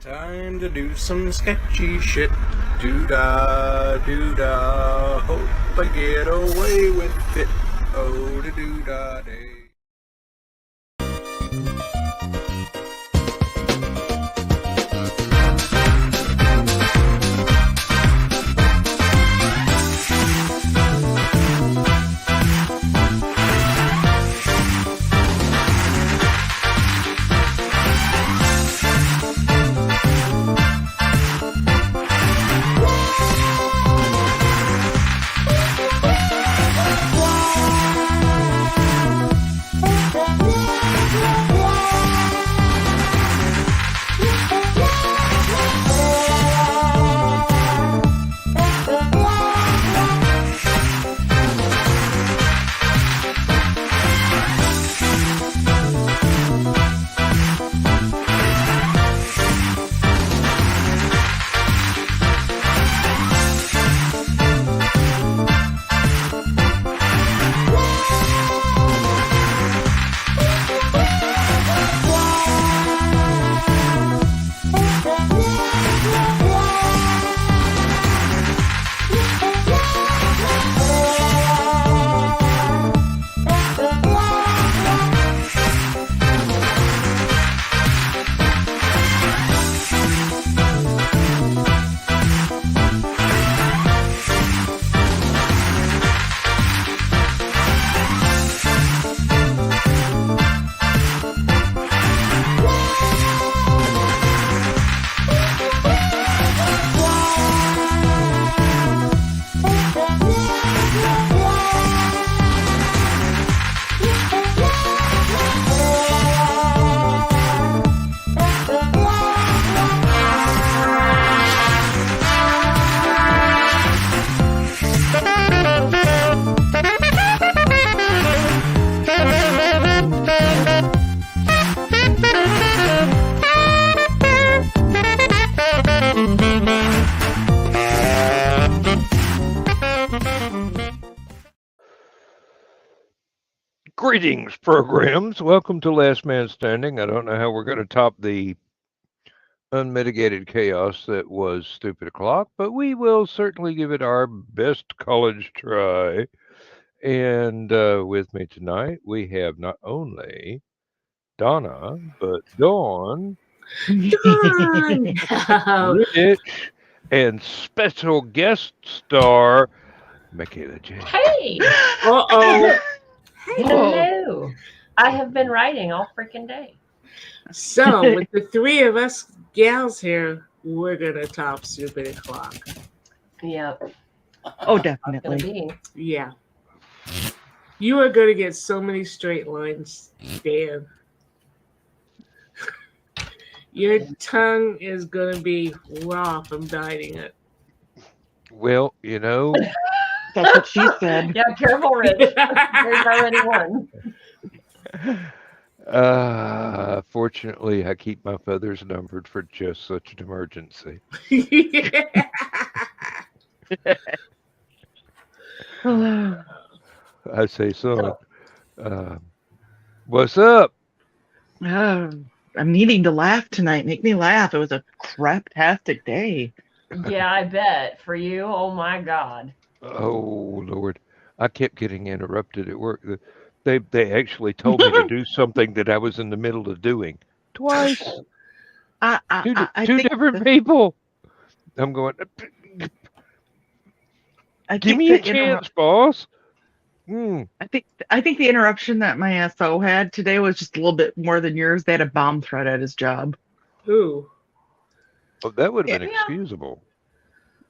Time to do some sketchy shit. Doo-dah, doo-dah. Hope I get away with it. Oh, da doo-dah day. Greetings, programs. Welcome to Last Man Standing. I don't know how we're going to top the unmitigated chaos that was Stupid O'Clock, but we will certainly give it our best college try. And with me tonight, we have not only Donna, but Dawn, Dawn! Rich, and special guest star, Michaela J. Hey! Uh-oh. Hello. I have been writing all freaking day. So, with the three of us gals here, we're going to top Stupid O'Clock. Yep. Oh, Gonna definitely. be. Yeah. You are going to get so many straight lines, Dan. Your tongue is going to be raw from biting it. Well, you know, That's what she said. Yeah, careful, Rich. There's already one. Fortunately, I keep my feathers numbered for just such an emergency. I say so. What's up? I'm needing to laugh tonight. Make me laugh. It was a craptastic day. Yeah, I bet. For you, oh my God. Oh, Lord. I kept getting interrupted at work. They actually told me to do something that I was in the middle of doing twice. I Two think different people. I'm going, I give think me a the chance, boss. I think the interruption that my SO had today was just a little bit more than yours. They had a bomb threat at his job. Ooh. Oh, that would have been Yeah. excusable.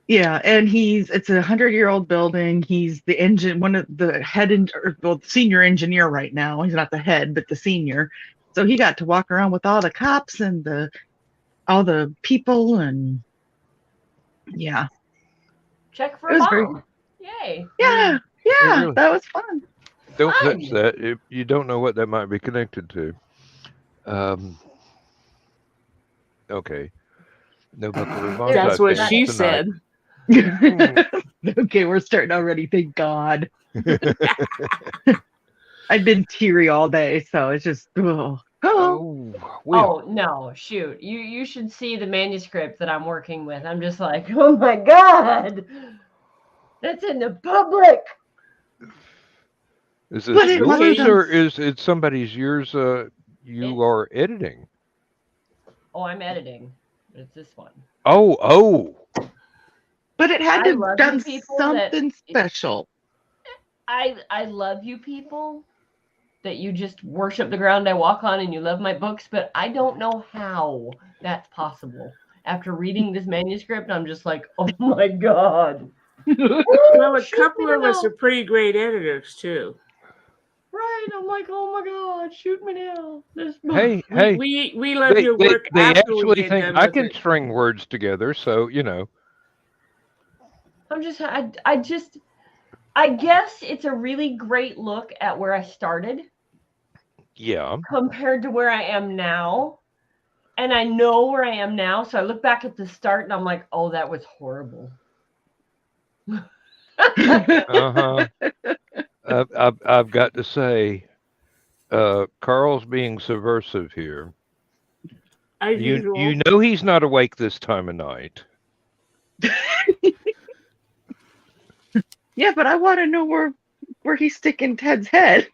Yeah, and it's a 100-year-old building. He's the one of the senior engineer right now. He's not the head, but the senior. So he got to walk around with all the cops and all the people, and yeah, Check for It a was very- bomb. Yay. yeah, really- that was fun. Don't Fun. touch that. You don't know what that might be connected to. Okay. No buckle or bond That's what type she things tonight. said. Okay, we're starting already. Thank God. I've been teary all day, so it's just. Oh. Oh, Oh no, shoot. You should see the manuscript that I'm working with. I'm just like, oh my God. That's in the public. Is But this it must yours have- or is it somebody's yours you are editing? Oh, I'm editing. It's this one. Oh. but it had I to have love done you people that- something special. I love you people that you just worship the ground I walk on and you love my books, but I don't know how that's possible. After reading this manuscript, I'm just like, oh my God. Well, a Shoot couple me of us now. are pretty great editors too. Right. I'm like, oh my God, shoot me now. This Hey, We love they, your they, work they after we actually get think done I with can it. string words together, so you know. I'm just, I guess it's a really great look at where I started Yeah. compared to where I am now. And I know where I am now. So I look back at the start and I'm like, oh, that was horrible. Uh-huh. I've got to say, Carl's being subversive here. As usual. You know he's not awake this time of night. Yeah, but I want to know where he's sticking Ted's head.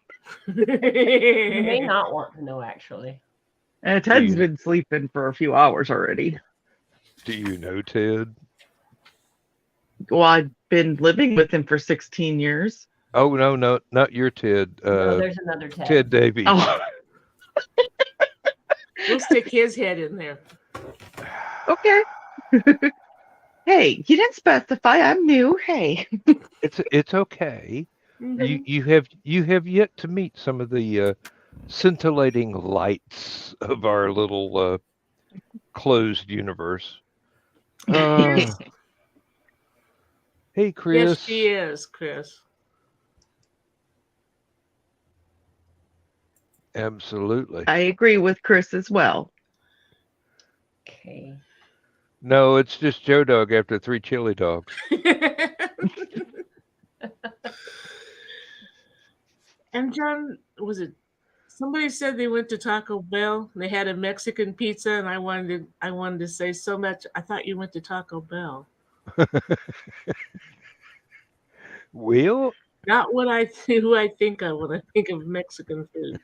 You may not want to know, actually. Ted's you- been sleeping for a few hours already. Do you know Ted? Well, I've been living with him for 16 years. Oh no, not your Ted. No, there's another Ted. Ted Davies. Oh, We'll stick his head in there. okay. Hey, you didn't specify. I'm new. Hey. It's okay. Mhm. You have yet to meet some of the scintillating lights of our little closed universe. Hey, Chris. Yes, she is, Chris. Absolutely. I agree with Chris as well. Okay. No, it's just Joe Dog after 3 chili dogs. And John, was it somebody said they went to Taco Bell and they had a Mexican pizza, and I wanted to say so much. I thought you went to Taco Bell. Will? Not what who I think of when I think of Mexican food.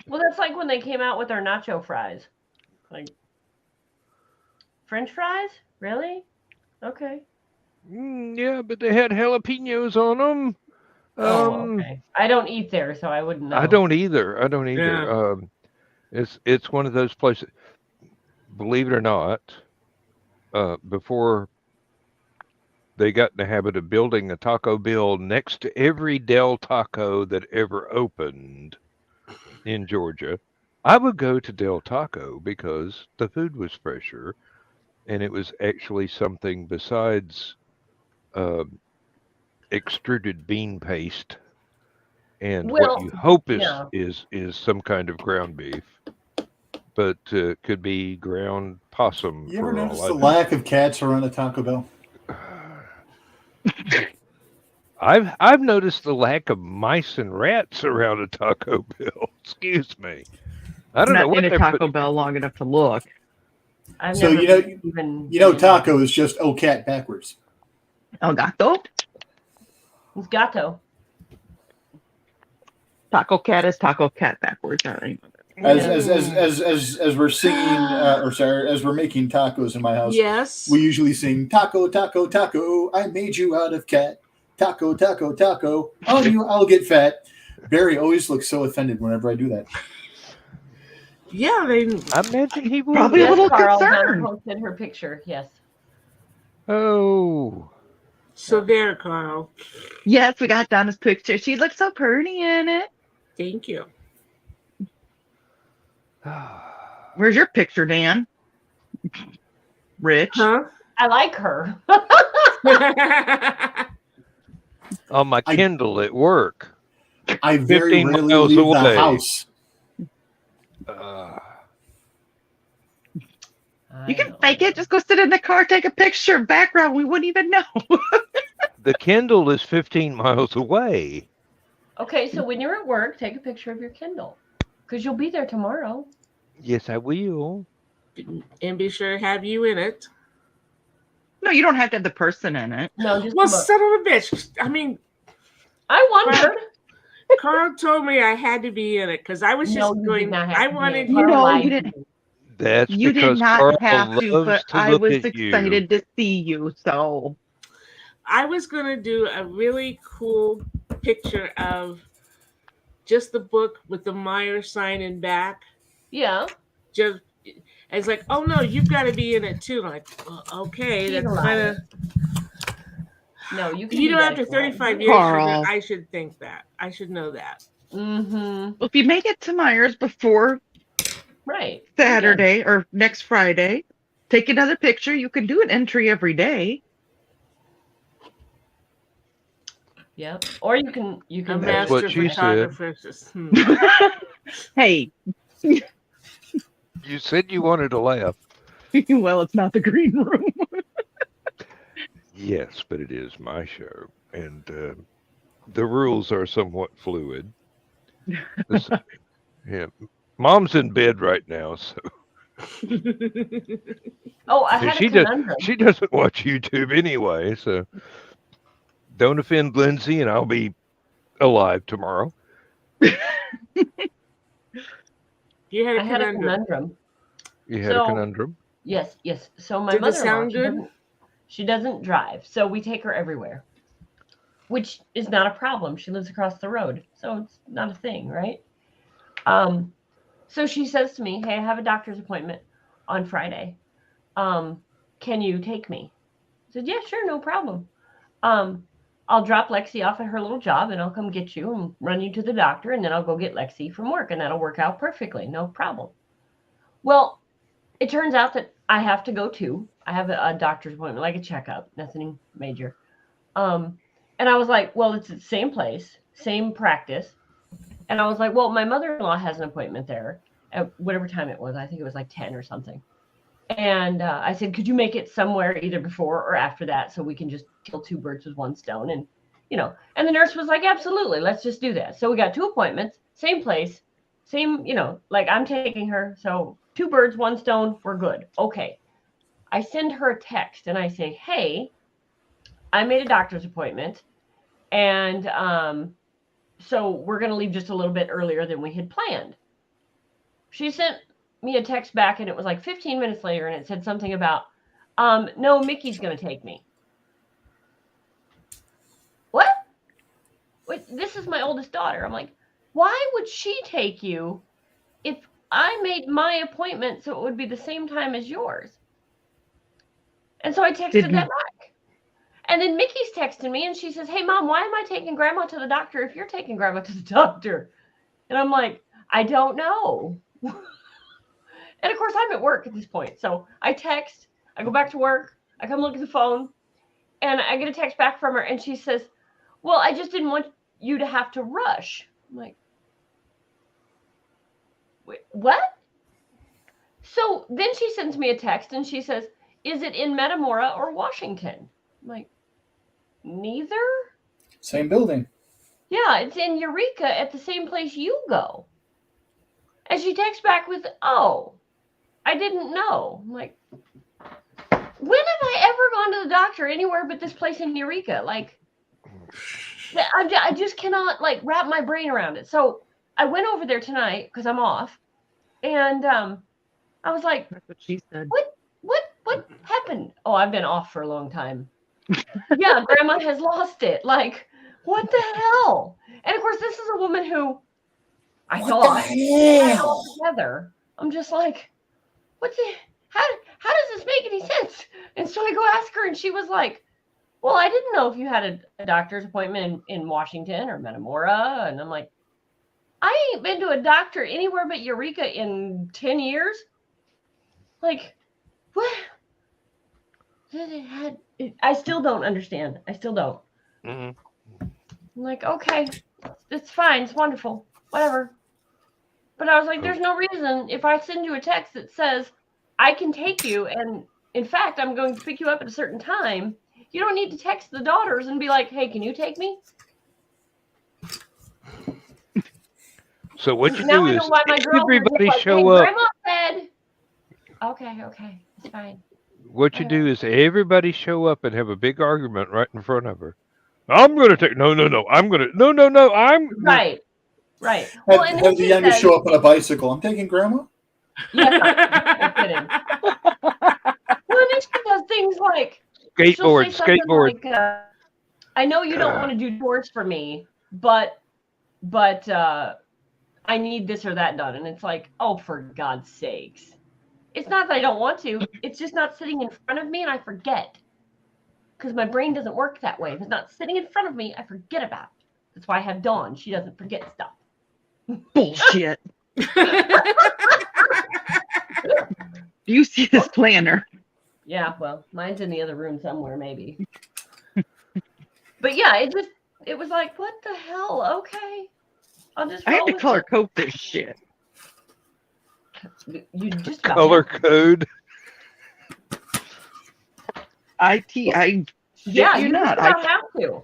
Well, that's like when they came out with our nacho fries. Like, French fries? Really? Okay. Yeah, but they had jalapenos on them. Okay. I don't eat there, so I wouldn't know. I don't either. Yeah. It's one of those places. Believe it or not, before they got in the habit of building a Taco Bell next to every Del Taco that ever opened in Georgia, I would go to Del Taco because the food was fresher, and it was actually something besides extruded bean paste, and Well, what you hope is yeah. is some kind of ground beef, but could be ground possum. You ever for all notice I the know. lack of cats around a Taco Bell? I've noticed the lack of mice and rats around a Taco Bell. Excuse me. I don't know Not what in a they're Taco putting- Bell long enough to look. I've So, never you know- even You know, been- taco is just "oh cat" backwards. El Gato? It's gato. Taco Cat is Taco Cat backwards. All right. As we're singing, as we're making tacos in my house, Yes. we usually sing "Taco, taco, taco. I made you out of cat. Taco, taco, taco. On you, I'll get fat." Barry always looks so offended whenever I do that. Yeah, they. I imagine he would. Probably a Yes, little Carl concerned. Donna posted her picture. Yes. Oh. So there, Carl. Yes, we got Donna's picture. She looks so pretty in it. Thank you. Where's your picture, Dan? Rich. Huh? I like her. On my I- Kindle at work. I very 15 rarely miles leave away. the house. You can fake it. Just go sit in the car, take a picture. Background, we wouldn't even know. The Kindle is 15 miles away. Okay, so when you're at work, take a picture of your Kindle. Because you'll be there tomorrow. Yes, I will. And be sure to have you in it. No, you don't have to have the person in it. No, just Well, the book. son of a bitch. I mean, I wondered. Carl told me I had to be in it because I was No, just you going. did not have I to be in wanted it. You you. know, Lied you to didn't. you. That's You did because not Carl have to, loves but to I look was at you. excited to see you. So I was going to do a really cool picture of just the book with the Meyer sign in back. Yeah. Just it's like, oh no, you've got to be in it too. I'm like, okay, She's a that's kind of. liar. No, you can You be know, that after if you want. 35 years, Carl. I should think that. I should know that. Mm-hmm. if you make it to Myers before Right. Saturday or next Friday, take another picture. You can do an entry every day. Yep. Or you can A do That's what master she said. photographer. Says, Hey, You said you wanted to laugh. well, it's not the green room. Yes, but it is my show, and the rules are somewhat fluid. Yeah, Mom's in bed right now, so Oh, I and had a conundrum. she doesn't watch YouTube anyway. So don't offend Lindsay, and I'll be alive tomorrow. You had a I had a conundrum. conundrum. You had a conundrum. Yes. So my Did it mother-in-law, sound good? she doesn't drive, so we take her everywhere, which is not a problem. She lives across the road, so it's not a thing, right? So she says to me, "Hey, I have a doctor's appointment on Friday. Can you take me?" I said, "Yeah, sure, no problem. I'll drop Lexi off at her little job, and I'll come get you and run you to the doctor, and then I'll go get Lexi from work, and that'll work out perfectly, no problem." Well, it turns out that I have to go too. I have a doctor's appointment, like a checkup, nothing major. And I was like, well, it's the same place, same practice. And I was like, well, my mother-in-law has an appointment there at whatever time it was. I think it was like 10 or something. And I said, could you make it somewhere either before or after that so we can just kill two birds with one stone? And, and the nurse was like, absolutely, let's just do that. So we got 2 appointments, same place, same, like I'm taking her. So 2 birds, 1 stone, we're good. Okay. I send her a text and I say, hey, I made a doctor's appointment. And so we're going to leave just a little bit earlier than we had planned. She sent me a text back and it was like 15 minutes later and it said something about, no, Mickey's going to take me. What? Wait, this is my oldest daughter. I'm like, why would she take you if I made my appointment so it would be the same time as yours? And so I texted that back. And then Mickey's texting me and she says, hey, Mom, why am I taking Grandma to the doctor if you're taking Grandma to the doctor? And I'm like, I don't know. And of course, I'm at work at this point. So I text, I go back to work, I come look at the phone, and I get a text back from her. And she says, well, I just didn't want you to have to rush. I'm like, wait, what? So then she sends me a text and she says, is it in Metamora or Washington? I'm like, neither. Same building. Yeah, it's in Eureka at the same place you go. And she texts back with, oh, I didn't know. I'm like, when have I ever gone to the doctor anywhere but this place in Eureka? Like, I just cannot wrap my brain around it. So I went over there tonight because I'm off. And I was like, That's what she said. What happened? Oh, I've been off for a long time. Yeah, Grandma has lost it. Like, what the hell? And of course, this is a woman who I thought had it all together. I'm just like, how does this make any sense? And so I go ask her, and she was like, well, I didn't know if you had a doctor's appointment in Washington or Metamora. And I'm like, I ain't been to a doctor anywhere but Eureka in 10 years. Like, what? I still don't understand. I still don't. Mm-hmm. I'm like, okay, it's fine. It's wonderful. Whatever. But I was like, there's no reason if I send you a text that says I can take you, and in fact, I'm going to pick you up at a certain time, you don't need to text the daughters and be like, hey, can you take me? So what you Now do I is know why my girlfriend everybody was like, show hey, up. Grandma said. Okay, it's fine. What you do is everybody show up and have a big argument right in front of her. I'm gonna take no. I'm gonna no. I'm Right. Well, and then Have the she youngest says, show up on a bicycle. I'm taking grandma. yeah, no kidding. Well, and then she does things like she'll say something skateboard. like, I know you don't want to do chores for me, but I need this or that done. And it's like, oh, for God's sakes. It's not that I don't want to. It's just not sitting in front of me and I forget. Because my brain doesn't work that way. If it's not sitting in front of me, I forget about it. That's why I have Dawn. She doesn't forget stuff. Bullshit. You see this planner? Yeah, well, mine's in the other room somewhere, maybe. But yeah, it was like, what the hell? Okay. I'll just I had roll to with color it. code this shit. You just about Color have to. code. I Yeah, you you not. just about have to.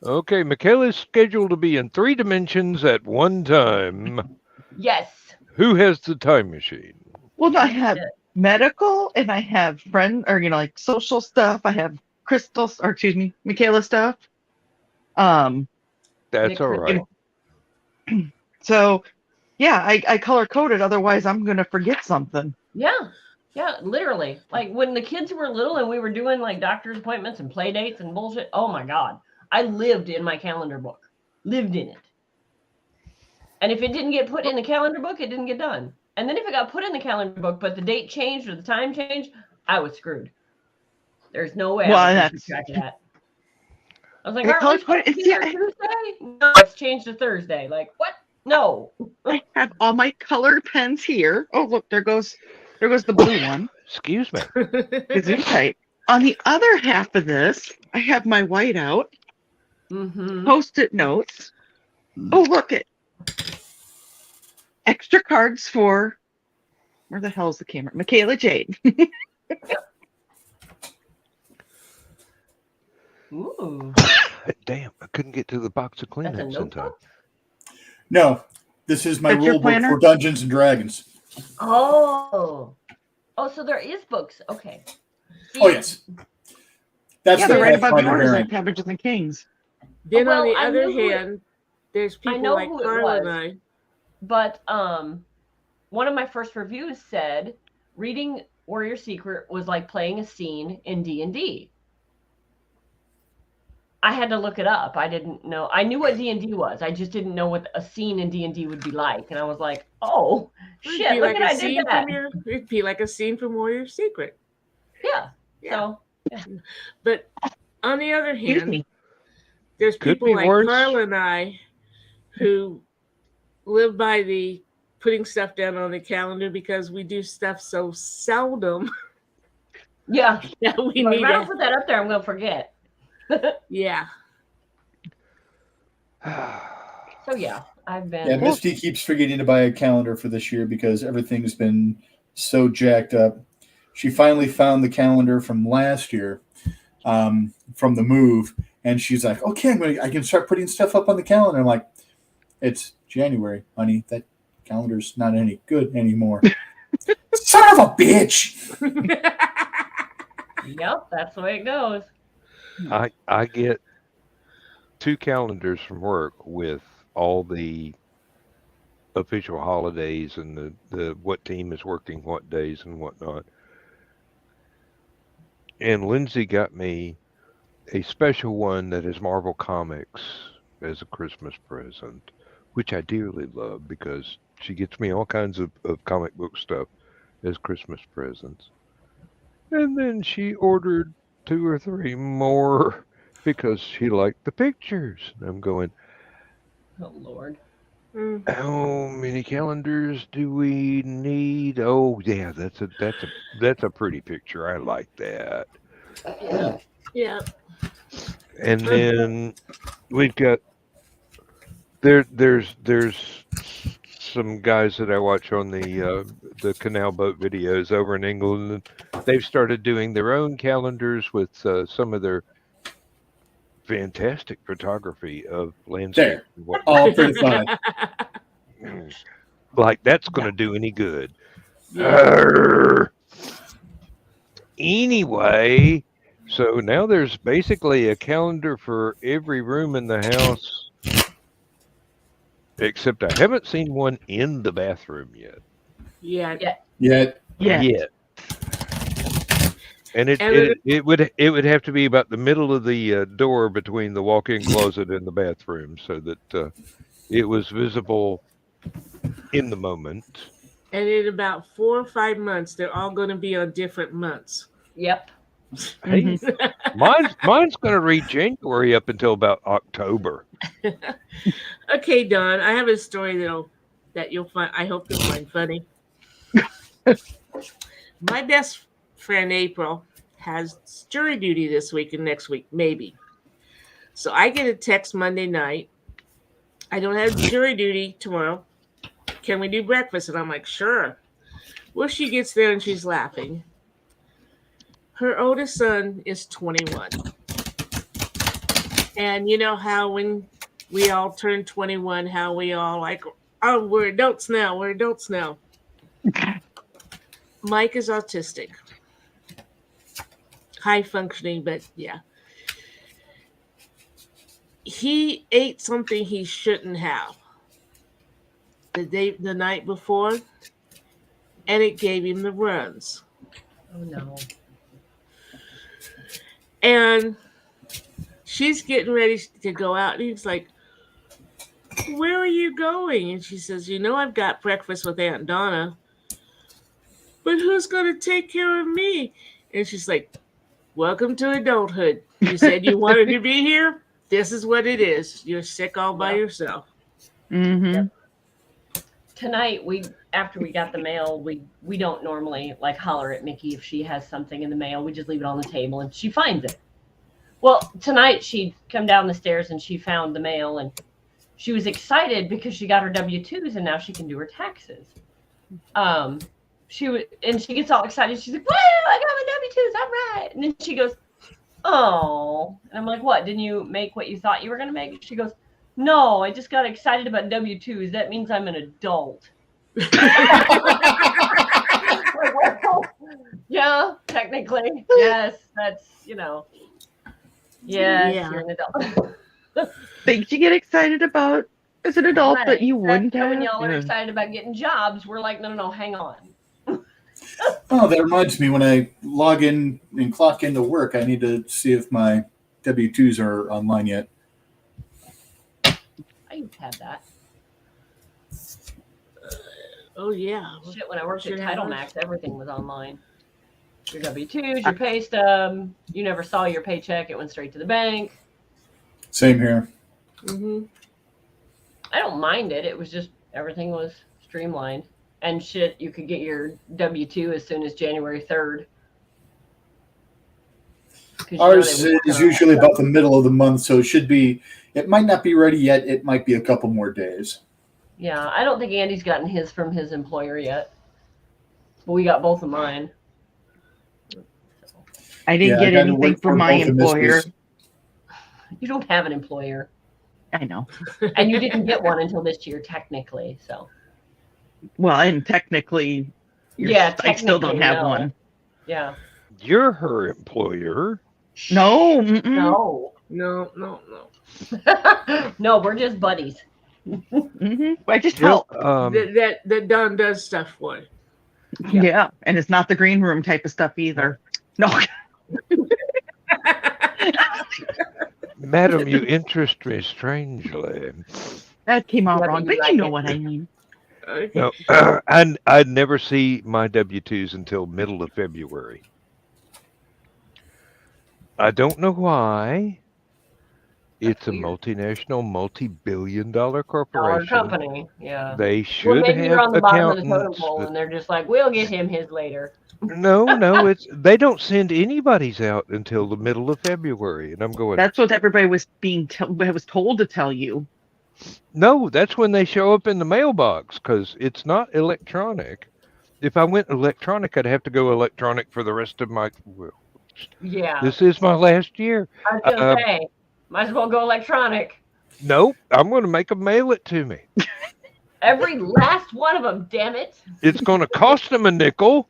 Okay, Michaela's scheduled to be in 3 dimensions at one time. Yes. Who has the time machine? Well, no, I have medical and I have like social stuff. I have Crystal's, or excuse me, Michaela stuff. That's Nick all right. So, yeah, I color coded. Otherwise, I'm gonna forget something. Yeah, literally. Like when the kids were little and we were doing like doctor's appointments and play dates and bullshit. Oh my God. I lived in my calendar book. Lived in it. And if it didn't get put in the calendar book, it didn't get done. And then if it got put in the calendar book, but the date changed or the time changed, I was screwed. There's no way I was keep track of that. I was like, aren't we supposed to be here Tuesday? No, it's changed to Thursday. Like, what? No. I have all my colored pens here. Oh, look, there goes the blue one. Excuse me. Gesundheit. On the other half of this, I have my whiteout, Post-it notes. Oh, look it. Extra cards for, where the hell's the camera? Michaela Jade. Ooh. Damn, I couldn't get to the box of Kleenex in time. No, this is my That's your rule book planner? for Dungeons and Dragons. Oh, so there is books. Okay. Oh yes, that's Yeah, the they're right above Pathfinder yours, variant. like Cabbages and Kings. Then Well, on the I other knew hand, there's I people know like who it Carla and was. I. But one of my first reviews said reading Warrior Secret was like playing a scene in D&D. I had to look it up. I didn't know. I knew what D&D was. I just didn't know what a scene in D&D would be like. And I was like, oh, shit, look at I did that. It'd be like a scene from Warrior Secret. Yeah. Yeah. So, yeah. But on the other Excuse hand, me. there's Could people be like worse. Carla and I who live by the putting stuff down on the calendar because we do stuff so seldom Yeah. that we If need I don't to. put that up there, I'm going to forget. Yeah. So, yeah, I've been. Yeah, Misty keeps forgetting to buy a calendar for this year because everything's been so jacked up. She finally found the calendar from last year, from the move, and she's like, "Okay, I can start putting stuff up on the calendar." I'm like, "It's January, honey. That calendar's not any good anymore." Son of a bitch! Yep, that's the way it goes. I get 2 calendars from work with all the official holidays and the what team is working what days and whatnot. And Lindsay got me a special one that is Marvel Comics as a Christmas present, which I dearly love because she gets me all kinds of comic book stuff as Christmas presents. And then she ordered 2 or 3 more because she liked the pictures. I'm going, Oh, Lord. how many calendars do we need? Oh yeah, that's a pretty picture. I like that. Yeah. Yeah. And then we've got there's some guys that I watch on the canal boat videos over in England. They've started doing their own calendars with some of their fantastic photography of landscape. There. All pretty fun. Like that's going to do any good. Yeah. Arr. Anyway, so now there's basically a calendar for every room in the house, except I haven't seen one in the bathroom yet. Yeah. Yet. Yet. And it would have to be about the middle of the door between the walk-in closet and the bathroom, so that it was visible in the moment. And in about 4 or 5 months, they're all going to be on different months. Yep. Hey, mine's going to read January up until about October. Okay, Don, I have a story that you'll find. I hope you'll find funny. My best friend April has jury duty this week and next week, maybe. So I get a text Monday night. I don't have jury duty tomorrow. Can we do breakfast? And I'm like, sure. Well, she gets there and she's laughing. Her oldest son is 21. And you know how when we all turn 21, how we all like, oh, we're adults now. We're adults now. Mike is autistic. High functioning, but yeah. He ate something he shouldn't have the night before, and it gave him the runs. Oh no. And she's getting ready to go out, and he's like, where are you going? And she says, I've got breakfast with Aunt Donna, but who's going to take care of me? And she's like, welcome to adulthood. You said you wanted to be here. This is what it is. You're sick all by yourself. Mm-hmm. Yep. Tonight, after we got the mail, we don't normally like holler at Mickey if she has something in the mail. We just leave it on the table and she finds it. Well, tonight she'd come down the stairs and she found the mail and she was excited because she got her W-2s and now she can do her taxes. She gets all excited. She's like, "Woo! I got my W-2s. I'm right." And then she goes, "Oh," and I'm like, "What? Didn't you make what you thought you were going to make?" She goes, "No, I just got excited about W-2s. That means I'm an adult." Yeah, technically, yes. That's yes, you're an adult. Things you get excited about as an adult that you wouldn't have. When y'all are excited about getting jobs, we're like, no, hang on. Oh, that reminds me. When I log in and clock into work, I need to see if my W-2s are online yet. I used to have that. Oh, yeah. Shit, when I worked at Title Max, everything was online. Your W-2s, your pay stub. You never saw your paycheck. It went straight to the bank. Same here. Mm-hmm. I don't mind it. It was just everything was streamlined. And shit, you could get your W-2 as soon as January 3rd. Ours is usually about the middle of the month, so it might not be ready yet. It might be a couple more days. Yeah, I don't think Andy's gotten his from his employer yet. But we got both of mine. I didn't get anything from my employer. You don't have an employer. I know. And you didn't get one until this year, technically. So. Well, and technically, I still don't have one. Yeah. You're her employer. No. No. No, we're just buddies. Mm-hmm. I just help. That Don does stuff for. Yeah, and it's not the green room type of stuff either. No. Madam, you interest me strangely. That came out wrong, but you know what I mean. Okay. No, I'd never see my W-2s until middle of February. I don't know why. It's a multinational, multi-billion-dollar corporation. Company, yeah. They should maybe have you're on the bottom of the totem accountants. pole, and they're just like, "We'll get him his later." No, they don't send anybody's out until the middle of February, and I'm going. That's what everybody was was told to tell you. No, that's when they show up in the mailbox because it's not electronic. If I went electronic, I'd have to go electronic for the rest of my. Well, yeah. This is my last year. I was gonna say, might as well go electronic. Nope, I'm going to make them mail it to me. Every last one of them, damn it. It's going to cost them a nickel.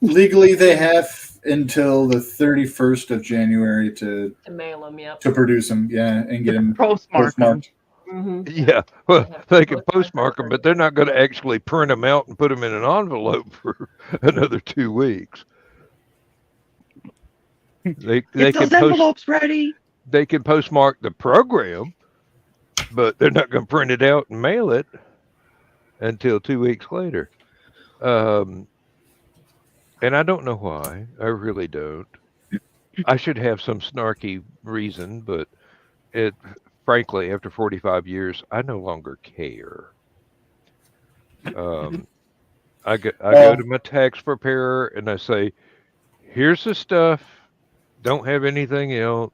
Legally, they have until the 31st of January to mail them, yep. To produce them, yeah, and get them Postmark 'em. postmarked. Mm-hmm. Yeah, well, they can Postmark postmark them, but they're not going to actually print them out and put them in an envelope for another 2 weeks. They Get can those envelopes ready. They can postmark the program, but they're not going to print it out and mail it until 2 weeks later. And I don't know why. I really don't. I should have some snarky reason, but frankly, after 45 years, I no longer care. I go to my tax preparer and I say, here's the stuff. Don't have anything else.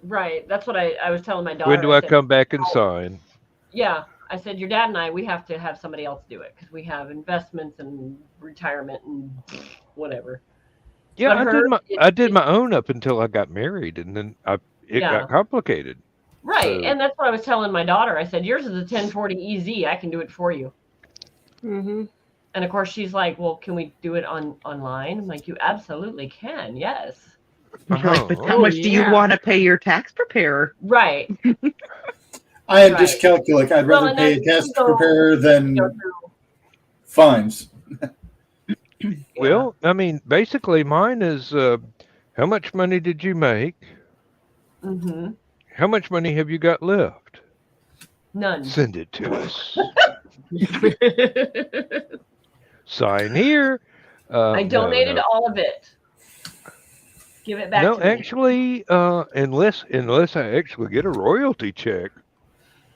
Right. That's what I was telling my daughter. When do I said, come back and sign? Yeah. I said, your dad and I, we have to have somebody else do it because we have investments and retirement and whatever. Yeah, But I did my own up until I got married, and then it got complicated. Right, So, and that's what I was telling my daughter. I said, yours is a 1040 EZ. I can do it for you. Mm-hmm. And of course, she's like, well, can we do it online? I'm like, you absolutely can, yes. Like, but how much do you want to pay your tax preparer? Right. I am dyscalculic. I'd rather pay a tax preparer than fines. Well, I mean, basically, mine is how much money did you make? Mm-hmm. How much money have you got left? None. Send it to us. Sign here. I donated all of it. Give it back to me. No, actually, unless I actually get a royalty check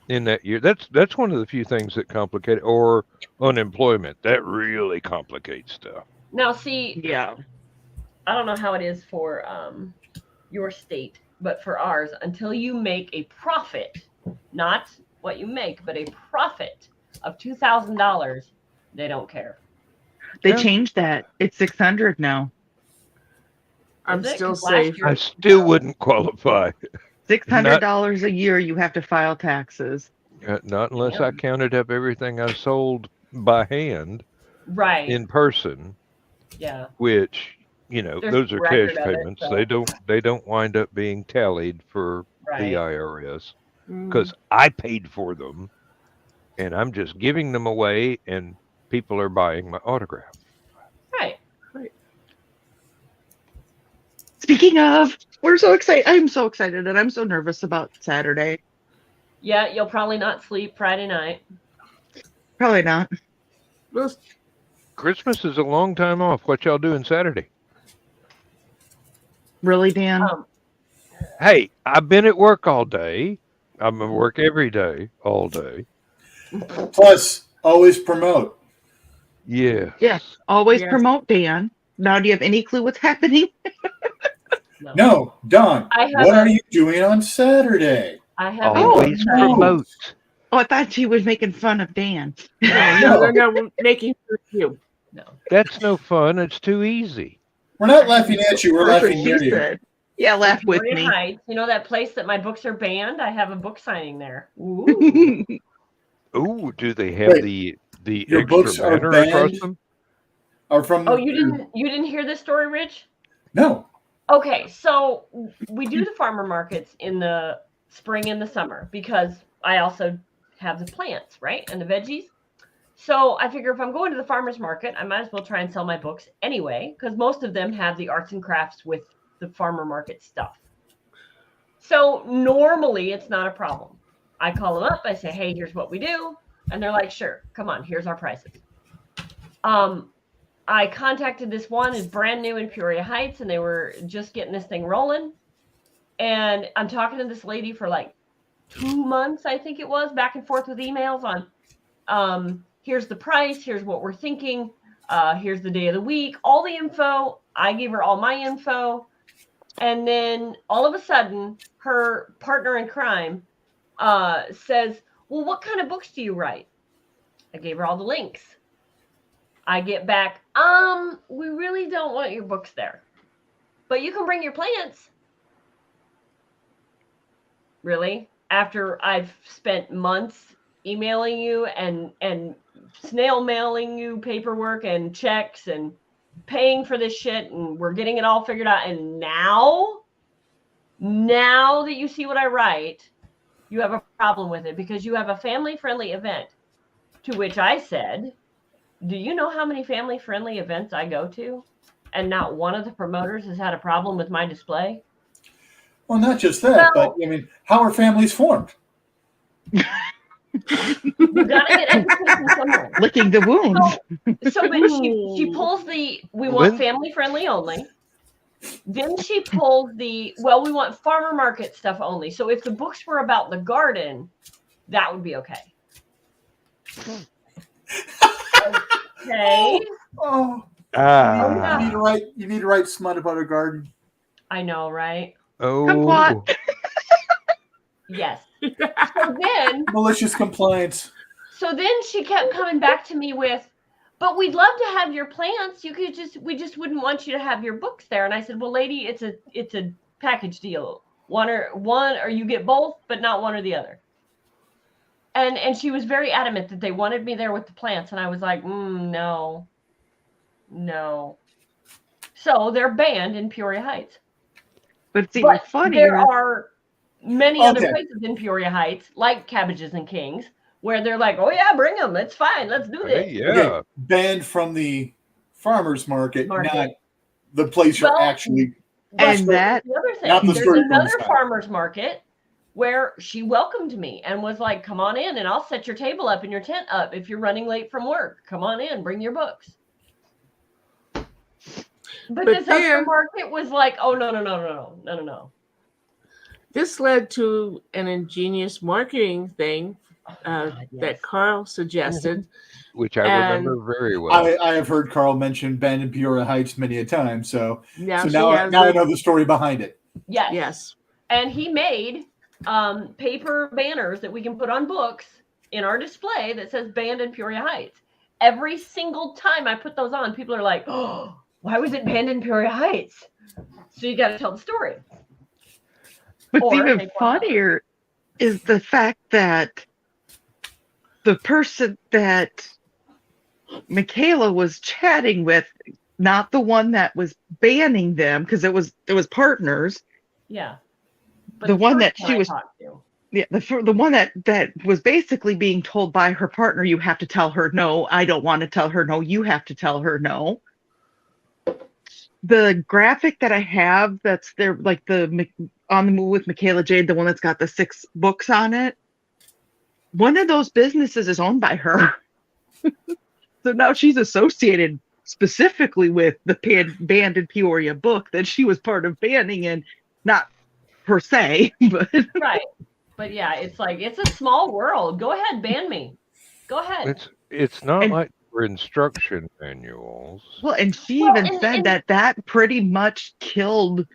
in that year, that's one of the few things that complicate it, or unemployment. That really complicates stuff. Now, see, yeah, I don't know how it is for your state, but for ours, until you make a profit, not what you make, but a profit of $2,000, they don't care. They changed that. It's $600 now. I'm still safe. I still wouldn't qualify. $600 a year you have to file taxes. Not unless I counted up everything I sold by hand, right, in person. Yeah. Which, those are cash payments. So. They don't wind up being tallied for the IRS because I paid for them, and I'm just giving them away, and people are buying my autograph. Right. Speaking of, we're so excited. I'm so excited, and I'm so nervous about Saturday. Yeah, you'll probably not sleep Friday night. Probably not. Christmas is a long time off. What y'all doing Saturday? Really, Dan? Hey, I've been at work all day. I'm at work every day, all day. Plus, always promote. Yeah. Yes, always promote, Dan. Now, do you have any clue what's happening? No, Don. What are you doing on Saturday? I have always promote. Oh, I thought she was making fun of Dan. No, we're making fun of you. No, that's no fun. It's too easy. We're not laughing at you. We're laughing near you. Yeah, laugh with me. Heights. You know that place that my books are banned? I have a book signing there. Ooh. Ooh, do they have the your extra books banner are across them? Are from? Oh, you didn't hear this story, Rich? No. Okay, so we do the farmer markets in the spring and the summer because I also have the plants, right, and the veggies. So I figure if I'm going to the farmer's market, I might as well try and sell my books anyway, because most of them have the arts and crafts with the farmer market stuff. So normally it's not a problem. I call them up, I say, hey, here's what we do. And they're like, sure, come on, here's our prices. I contacted this one, is brand new in Peoria Heights, and they were just getting this thing rolling. And I'm talking to this lady for like 2 months, I think it was, back and forth with emails on here's the price, here's what we're thinking, here's the day of the week, all the info. I gave her all my info. And then all of a sudden, her partner in crime says, well, what kind of books do you write? I gave her all the links. I get back, we really don't want your books there, but you can bring your plants. Really? After I've spent months emailing you and snail mailing you paperwork and checks and paying for this shit, and we're getting it all figured out. And now that you see what I write, you have a problem with it because you have a family-friendly event. To which I said, do you know how many family-friendly events I go to? And not one of the promoters has had a problem with my display? Well, not just that, but I mean, how are families formed? You gotta get education somewhere. Licking the wounds. So when she pulls the, we want family-friendly only. Then she pulled the, well, we want farmer market stuff only. So if the books were about the garden, that would be okay. Okay. Oh, Ah. you need to write smut about a garden. I know, right? Oh. Kumquat. Yes. So then Malicious compliance. So then she kept coming back to me with, but we'd love to have your plants. You could we just wouldn't want you to have your books there. And I said, well, lady, it's a package deal. One or you get both, but not one or the other. And she was very adamant that they wanted me there with the plants. And I was like, no. So they're banned in Peoria Heights. But see, But what's funny there is- are many other places in Peoria Heights, like Cabbages and Kings, where they're like, oh yeah, bring them. It's fine. Let's do this. Hey, yeah. Okay, banned from the farmer's market, not the place you're actually. And that the other thing. Not the There's street another inside. farmer's market where she welcomed me and was like, come on in and I'll set your table up and your tent up if you're running late from work. Come on in, bring your books. But this other market was like, oh, no. This led to an ingenious marketing thing that Carl suggested. Which I remember very well. I have heard Carl mention banned in Peoria Heights many a time. So Now I know the story behind it. Yes. And he made paper banners that we can put on books in our display that says banned in Peoria Heights. Every single time I put those on, people are like, oh, why was it banned in Peoria Heights? So you got to tell the story. What's even funnier is the fact that the person that Michaela was chatting with, not the one that was banning them, because it was partners. Yeah. But the one that she was, yeah, the one that was basically being told by her partner, you have to tell her no. I don't want to tell her no. You have to tell her no. The graphic that I have, that's there, like the on the move with Michaela Jade, the one that's got the 6 books on it. One of those businesses is owned by her. So now she's associated specifically with the banned in Peoria book that she was part of banning, and not per se, but right. But yeah, it's like, it's a small world. Go ahead, ban me. Go ahead. It's not like for instruction manuals. Well, and she even said that pretty much killed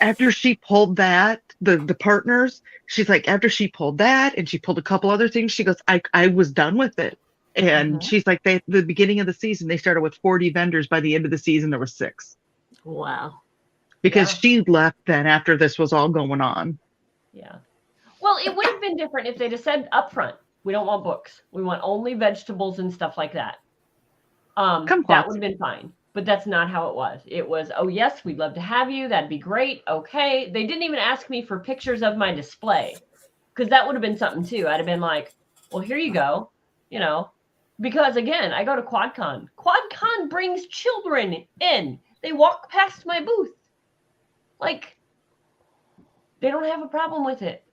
after she pulled that, the partners. She's like, after she pulled that and she pulled a couple other things, she goes, I was done with it. And she's like, the beginning of the season, they started with 40 vendors. By the end of the season, there were 6. Wow. Because she left then after this was all going on. Yeah. Well, it would have been different if they'd have said up front, we don't want books. We want only vegetables and stuff like that. That would have been fine. But that's not how it was. It was, oh, yes, we'd love to have you. That'd be great. Okay. They didn't even ask me for pictures of my display, because that would have been something too. I'd have been like, well, here you go. You know, because again, I go to QuadCon. QuadCon brings children in. They walk past my booth. Like, they don't have a problem with it.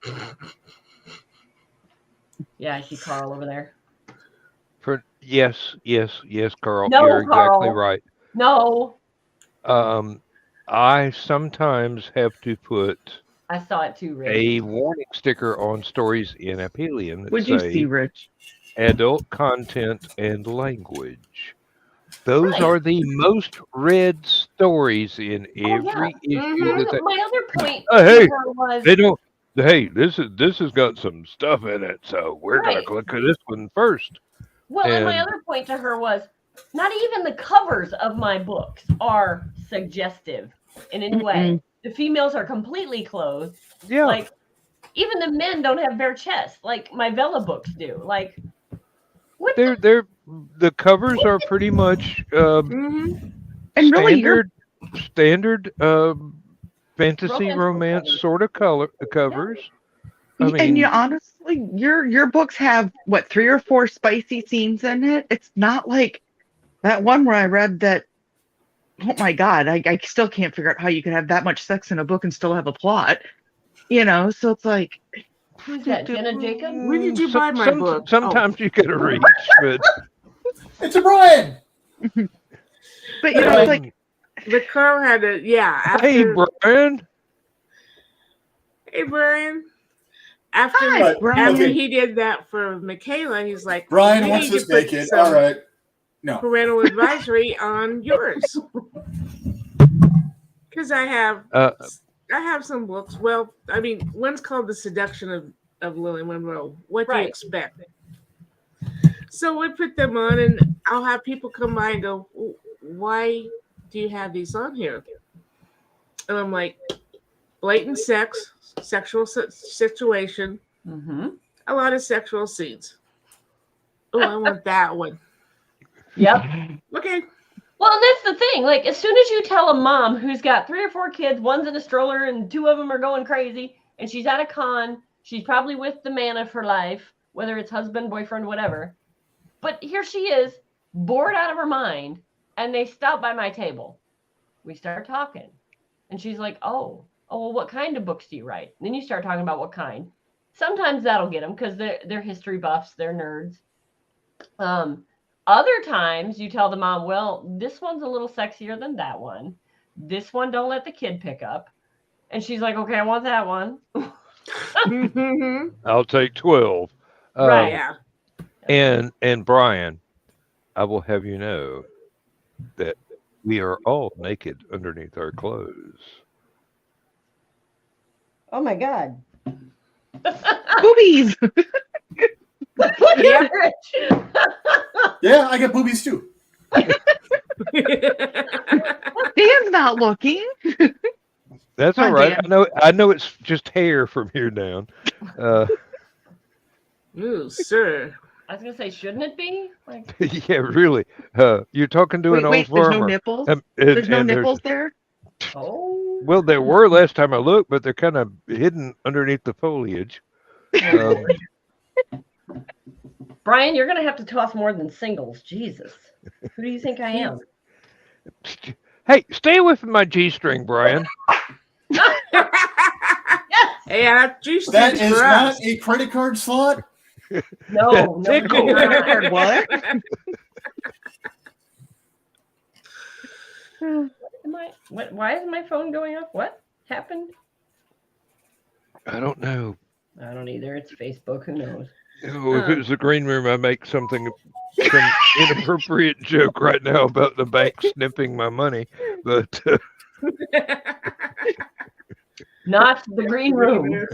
Yeah, I see Carl over there. Yes, Carl. No, you're exactly Carl. right. No. I sometimes have to put I saw it too, Rich. a warning sticker on stories in Aphelion that What'd you say see, Rich? adult content and language. Those are the most read stories in every issue that they. My other point Hey, was they don't. Hey, this has got some stuff in it, so we're gonna click this one first. Well, and my other point to her was, not even the covers of my books are suggestive in any way. The females are completely clothed. Yeah. Like, even the men don't have bare chests like my Vela books do. Like, what? They're the covers are pretty much Mm-hmm. And really, your standard fantasy Romance book romance covers. sort of covers. I and mean, you honestly, your books have what 3 or 4 spicy scenes in it. It's not like that one where I read that. Oh my God, I still can't figure out how you could have that much sex in a book and still have a plot. So it's like, Who's that? Jenna Jacob? When did you buy my book? Sometimes you gotta reach, but It's a Brian. but it's like, The Carl had a after, hey, Brian. Hey Brian. After Hi, Brian. after he did that for Michaela, he's like, Brian "You wants need to to stay, put kid. some All right. No. parental advisory on yours." Because I have some books. Well, I mean, one's called The Seduction of Lily Monroe. What do you Right. expect? So we put them on, and I'll have people come by and go, "Why do you have these on here?" And I'm like, blatant sexual situation, Mm-hmm. a lot of sexual scenes. Oh, I want that one. Yep. Okay. Well, and that's the thing. Like, as soon as you tell a mom who's got 3 or 4 kids, one's in a stroller and 2 of them are going crazy, and she's at a con, she's probably with the man of her life, whether it's husband, boyfriend, whatever. But here she is, bored out of her mind, and they stop by my table. We start talking. And she's like, oh, well, what kind of books do you write? And then you start talking about what kind. Sometimes that'll get them because they're history buffs, they're nerds. Other times you tell the mom, well, this one's a little sexier than that one. This one, don't let the kid pick up. And she's like, okay, I want that one. I'll take 12. Right. Yeah. And Brian, I will have you know that we are all naked underneath our clothes. Oh my God. boobies. Yeah. Yeah, I get boobies too. Dan's not looking. That's Hi, all right. Dan. I know it's just hair from here down. Ooh, sir. I was gonna say, shouldn't it be? Like, Yeah, really. You're talking to an old Wait, there's no farmer. nipples. And There's no there's- nipples there. oh. Well, there were last time I looked, but they're kind of hidden underneath the foliage. Brian, you're gonna have to toss more than singles. Jesus. Who do you think I am? Hey, stay away from my G-string, Brian. Yeah, juice That sticks is for not us. a credit card slot. No, Tickle. it's not. What? Why is my phone going off? What happened? I don't know. I don't either. It's Facebook. Who knows? Oh, if it was the green room, I'd make some inappropriate joke right now about the bank snipping my money. But Not the green room.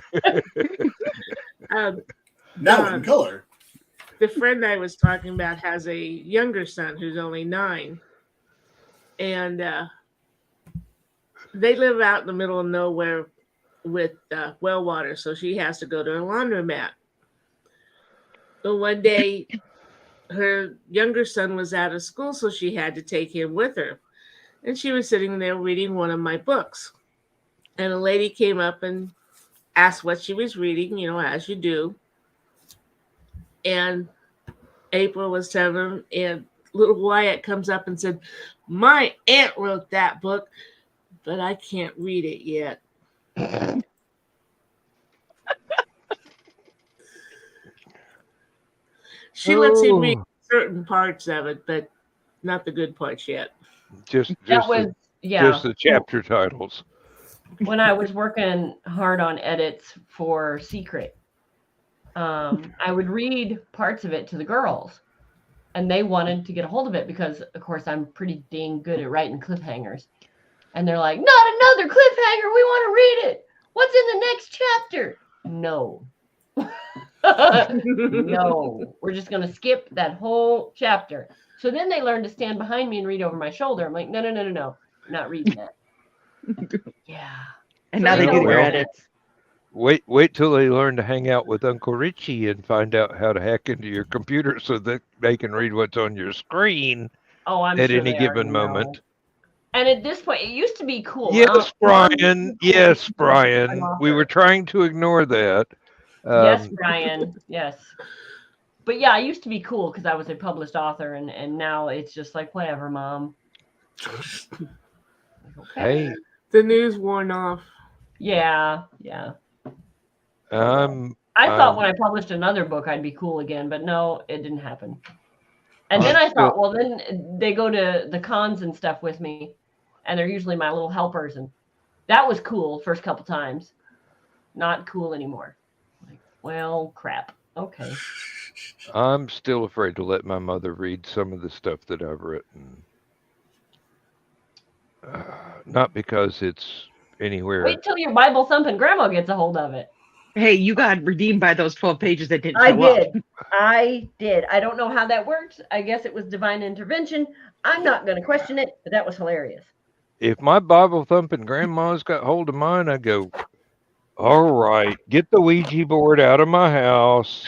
Now in color. The friend I was talking about has a younger son who's only 9. And they live out in the middle of nowhere with well water. So she has to go to a laundromat. But one day, her younger son was out of school, so she had to take him with her. And she was sitting there reading one of my books. And a lady came up and asked what she was reading, as you do. And April was telling him, and little Wyatt comes up and said, my aunt wrote that book, but I can't read it yet. She lets him read certain parts of it, but not the good parts yet. just That was, yeah. just the chapter titles. When I was working hard on edits for Secret, I would read parts of it to the girls, and they wanted to get a hold of it because, of course, I'm pretty dang good at writing cliffhangers. And they're like, not another cliffhanger. We want to read it. What's in the next chapter? No. No. We're just going to skip that whole chapter. So then they learned to stand behind me and read over my shoulder. I'm like, no. I'm not reading that. Yeah. And So now they you do know their what? edits. Wait till they learn to hang out with Uncle Richie and find out how to hack into your computer so that they can read what's on your screen Oh, I'm at sure any they given already know. moment. And at this point, it used to be cool. Yes, Mom used to Brian. be cool Yes, to my Brian. We were author. trying to ignore that. Yes, Brian. Yes. But yeah, I used to be cool because I was a published author, and now it's just like, whatever, Mom. Hey, The news worn off. Yeah. I thought when I published another book, I'd be cool again, but no, it didn't happen. And then I thought, well, then they go to the cons and stuff with me, and they're usually my little helpers, and that was cool first couple times. Not cool anymore. Like, well, crap. Okay. I'm still afraid to let my mother read some of the stuff that I've written. Not because it's anywhere. Wait till your Bible thumping grandma gets a hold of it. Hey, you got redeemed by those 12 pages that didn't I show up. did. I did. I don't know how that worked. I guess it was divine intervention. I'm not going to question it, but that was hilarious. If my Bible thumping grandma's got hold of mine, I go, all right, get the Ouija board out of my house.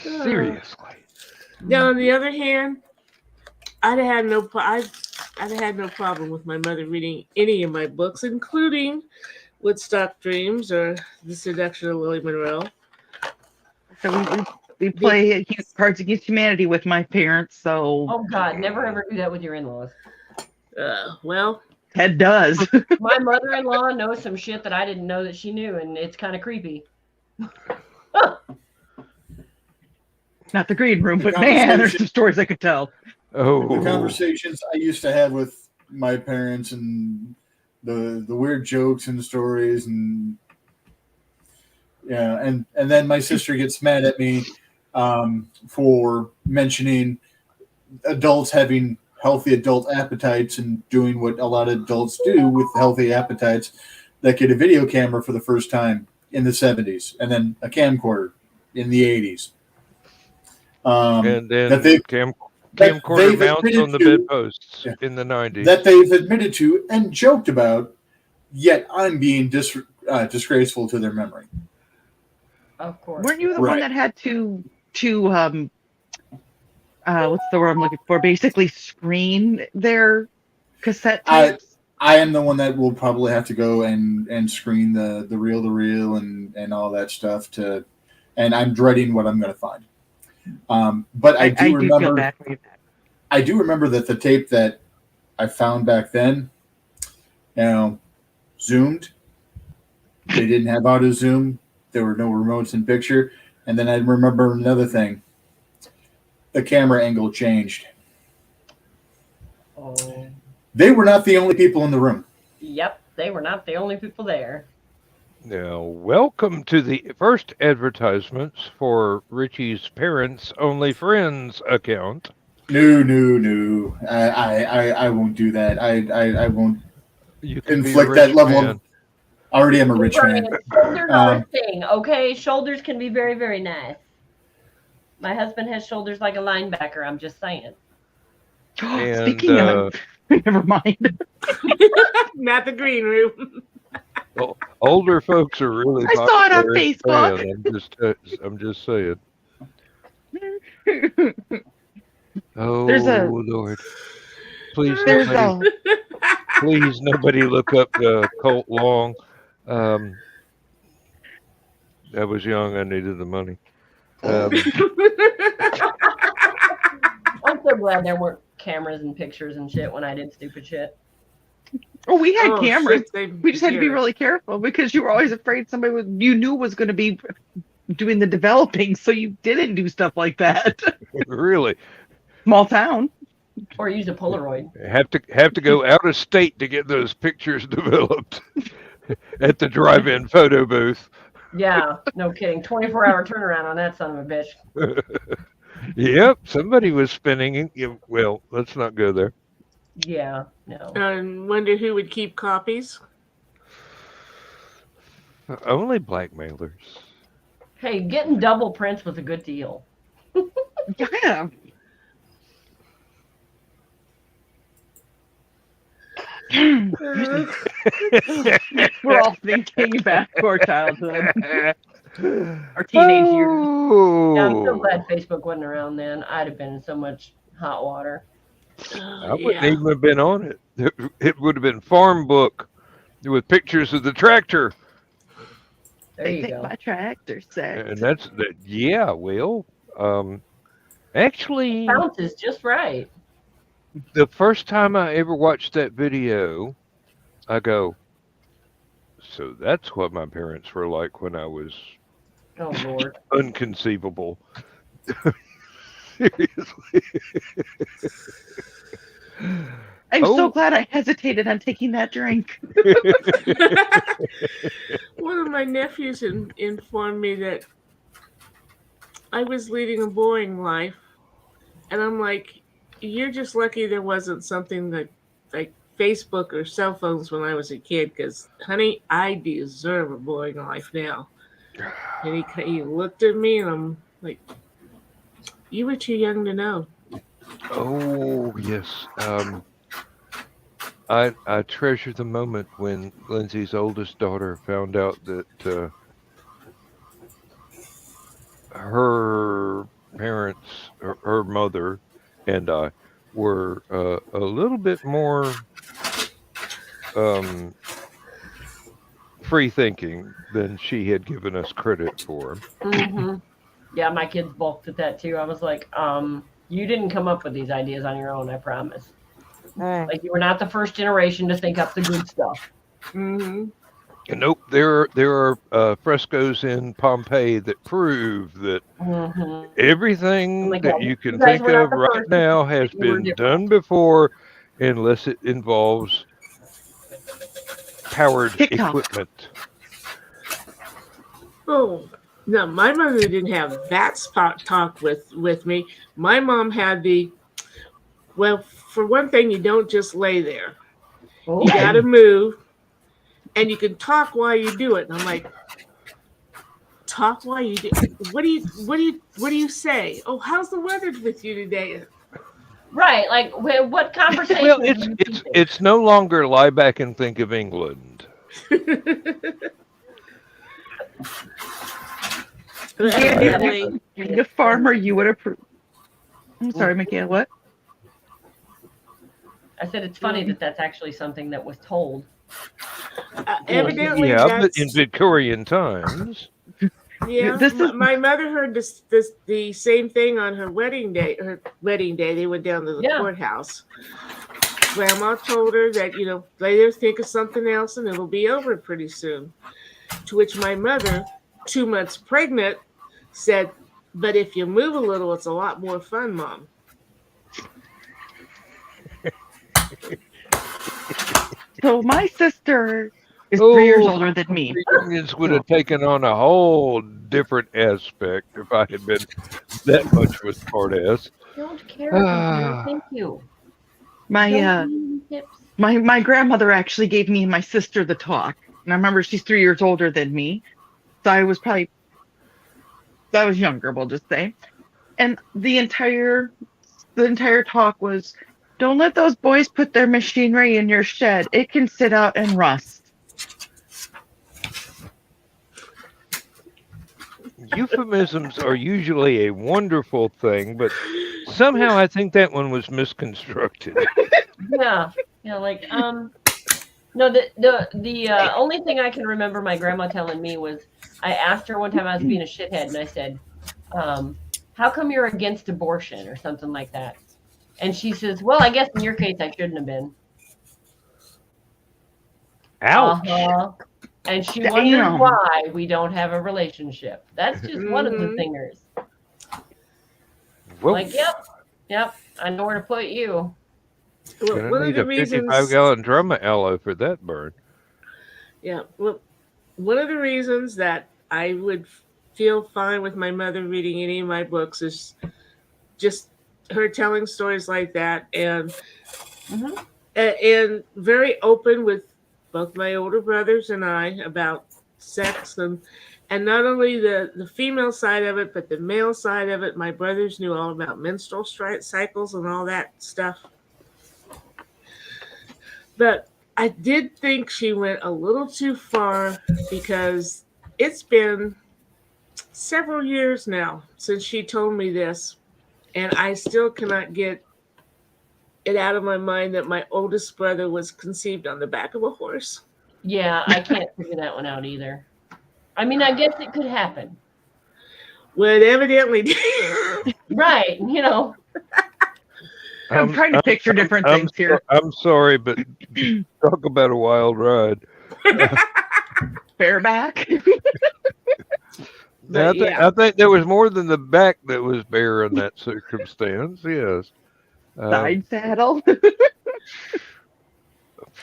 Seriously. Now, on the other hand, I'd have had no problem with my mother reading any of my books, including Woodstock Dreams or The Seduction of Lily Monroe. So we play Cards Against Humanity with my parents. So Oh God, never ever do that with your in-laws. Well, Ted does. My mother-in-law knows some shit that I didn't know that she knew, and it's kind of creepy. Not the green room, but man, there's some stories I could tell. Oh, The conversations I used to have with my parents and the weird jokes and stories, and yeah, and then my sister gets mad at me for mentioning adults having healthy adult appetites and doing what a lot of adults do with healthy appetites, that get a video camera for the first time in the 70s and then a camcorder in the 80s. and then that they've camcorder mounts admitted on the to- bedposts in the 90s. that they've admitted to and joked about, yet I'm being disgraceful to their memory. Of course. Weren't you the Right. one that had to what's the word I'm looking for? Basically screen their cassette tapes? I am the one that will probably have to go and screen the reel-to-reel and all that stuff and I'm dreading what I'm going to find. But I do feel remember. bad for you. I do remember that the tape that I found back then, zoomed. They didn't have auto zoom. There were no remotes in picture. And then I remember another thing. The camera angle changed. Oh. They were not the only people in the room. Yep, they were not the only people there. Now, welcome to the first advertisements for Richie's Parents Only Friends account. No. I won't do that. I won't You can inflict be a that rich level man. of. I already am a rich man. Shoulders are a thing, okay? Shoulders can be very, very nice. My husband has shoulders like a linebacker. I'm just saying. And, Speaking of, never mind. not the green room. well, older folks are really I saw it on popular in Facebook. Japan. I'm just saying. Oh, There's a- Lord. Please, There's nobody, please, nobody look up Colt Long. I was young. I needed the money. I'm so glad there weren't cameras and pictures and shit when I did stupid shit. Oh, we had cameras. Shit, We just had to be really careful because you were always afraid somebody you knew was going to be doing the developing, so you didn't do stuff like that. Really, Small town. Or use a Polaroid. have to go out of state to get those pictures developed at the drive-in photo booth. Yeah, no kidding. 24-hour turnaround on that son of a bitch. Yep, somebody was spinning. Well, let's not go there. Yeah, no. And wonder who would keep copies. Only blackmailers. Hey, getting double prints was a good deal. Yeah. We're all thinking back to our childhood, our teenage years. Yeah, I'm so Oh, glad Facebook wasn't around then. I'd have been in so much hot water. I wouldn't Yeah. even have been on it. It would have been farm book with pictures of the tractor, There They you think go. my tractor set. and that's that. Yeah, well, actually, Bounces just right. the first time I ever watched that video, I go, so that's what my parents were like when I was Oh Lord. unconceivable. Seriously. I'm so Oh, glad I hesitated on taking that drink. One of my nephews informed me that I was leading a boring life, and I'm like, you're just lucky there wasn't something that like Facebook or cell phones when I was a kid, because honey, I deserve a boring life now. And he looked at me, and I'm like, you were too young to know. oh yes. I treasure the moment when Lindsay's oldest daughter found out that her parents, her mother, and I were a little bit more um, free thinking than she had given us credit for. Mm-hmm. Yeah, my kids balked at that too. I was like, you didn't come up with these ideas on your own, I promise. Like you were not the first generation to think up the good stuff. Mm-hmm. Nope, there are frescoes in Pompeii that prove that Mm-hmm. everything Like, that yeah, you can you guys think were not of the right first. now has You were been different. done before, unless it involves powered TikTok. equipment. Oh, no, my mother didn't have that spot talk with me. My mom had well, for one thing, you don't just lay there. Oh, You got to move, and you can talk while you do it. And I'm like, talk while you do. What do you say? Oh, how's the weather with you today? right. Like, what conversation? Well, it's no longer lie back and think of England. Evidently, Being a farmer, you would approve. I'm sorry, Michaela, what? I said it's funny that that's actually something that was told. evidently Yeah, but in that's Victorian times. yeah. This is My mother heard the same thing on her wedding day. Her wedding day, they went down to the Yeah. courthouse. Grandma told her that lay there, think of something else, and it'll be over pretty soon. To which my mother, 2 months pregnant, said, "But if you move a little, it's a lot more fun, Mom." so my sister is 3 years Oh, older than me. reunions would have taken on a whole different aspect if I had been that much of a smartass. Don't care. Computer. Thank you. My Don't need tips. my grandmother actually gave me and my sister the talk. And I remember she's 3 years older than me. So I was younger, we'll just say. And the entire talk was, don't let those boys put their machinery in your shed. It can sit out and rust. Euphemisms are usually a wonderful thing, but somehow I think that one was misconstructed. Yeah. Yeah. Like, no, the only thing I can remember my grandma telling me was I asked her one time, I was being a shithead, and I said, how come you're against abortion or something like that? And she says, well, I guess in your case I shouldn't have been. Ouch. And she Damn. wondered why we don't have a relationship. That's just one of the thingers. Well, Like, yep, I know where to put you. Well, gonna one of need the a reasons, 55-gallon drum of aloe for that burn. yeah, well, one of the reasons that I would feel fine with my mother reading any of my books is just her telling stories like that, and and very open with both my older brothers and I about sex, and not only the female side of it, but the male side of it. My brothers knew all about menstrual cycles and all that stuff. But I did think she went a little too far because it's been several years now since she told me this, and I still cannot get it out of my mind that my oldest brother was conceived on the back of a horse. Yeah, I can't figure that one out either. I mean, I guess it could happen. Well, it evidently did. Right, you know. I'm trying to picture different things here. I'm sorry, but talk about a wild ride. Bareback. But yeah. I think there was more than the back that was bare in that circumstance. Yes. Side saddle.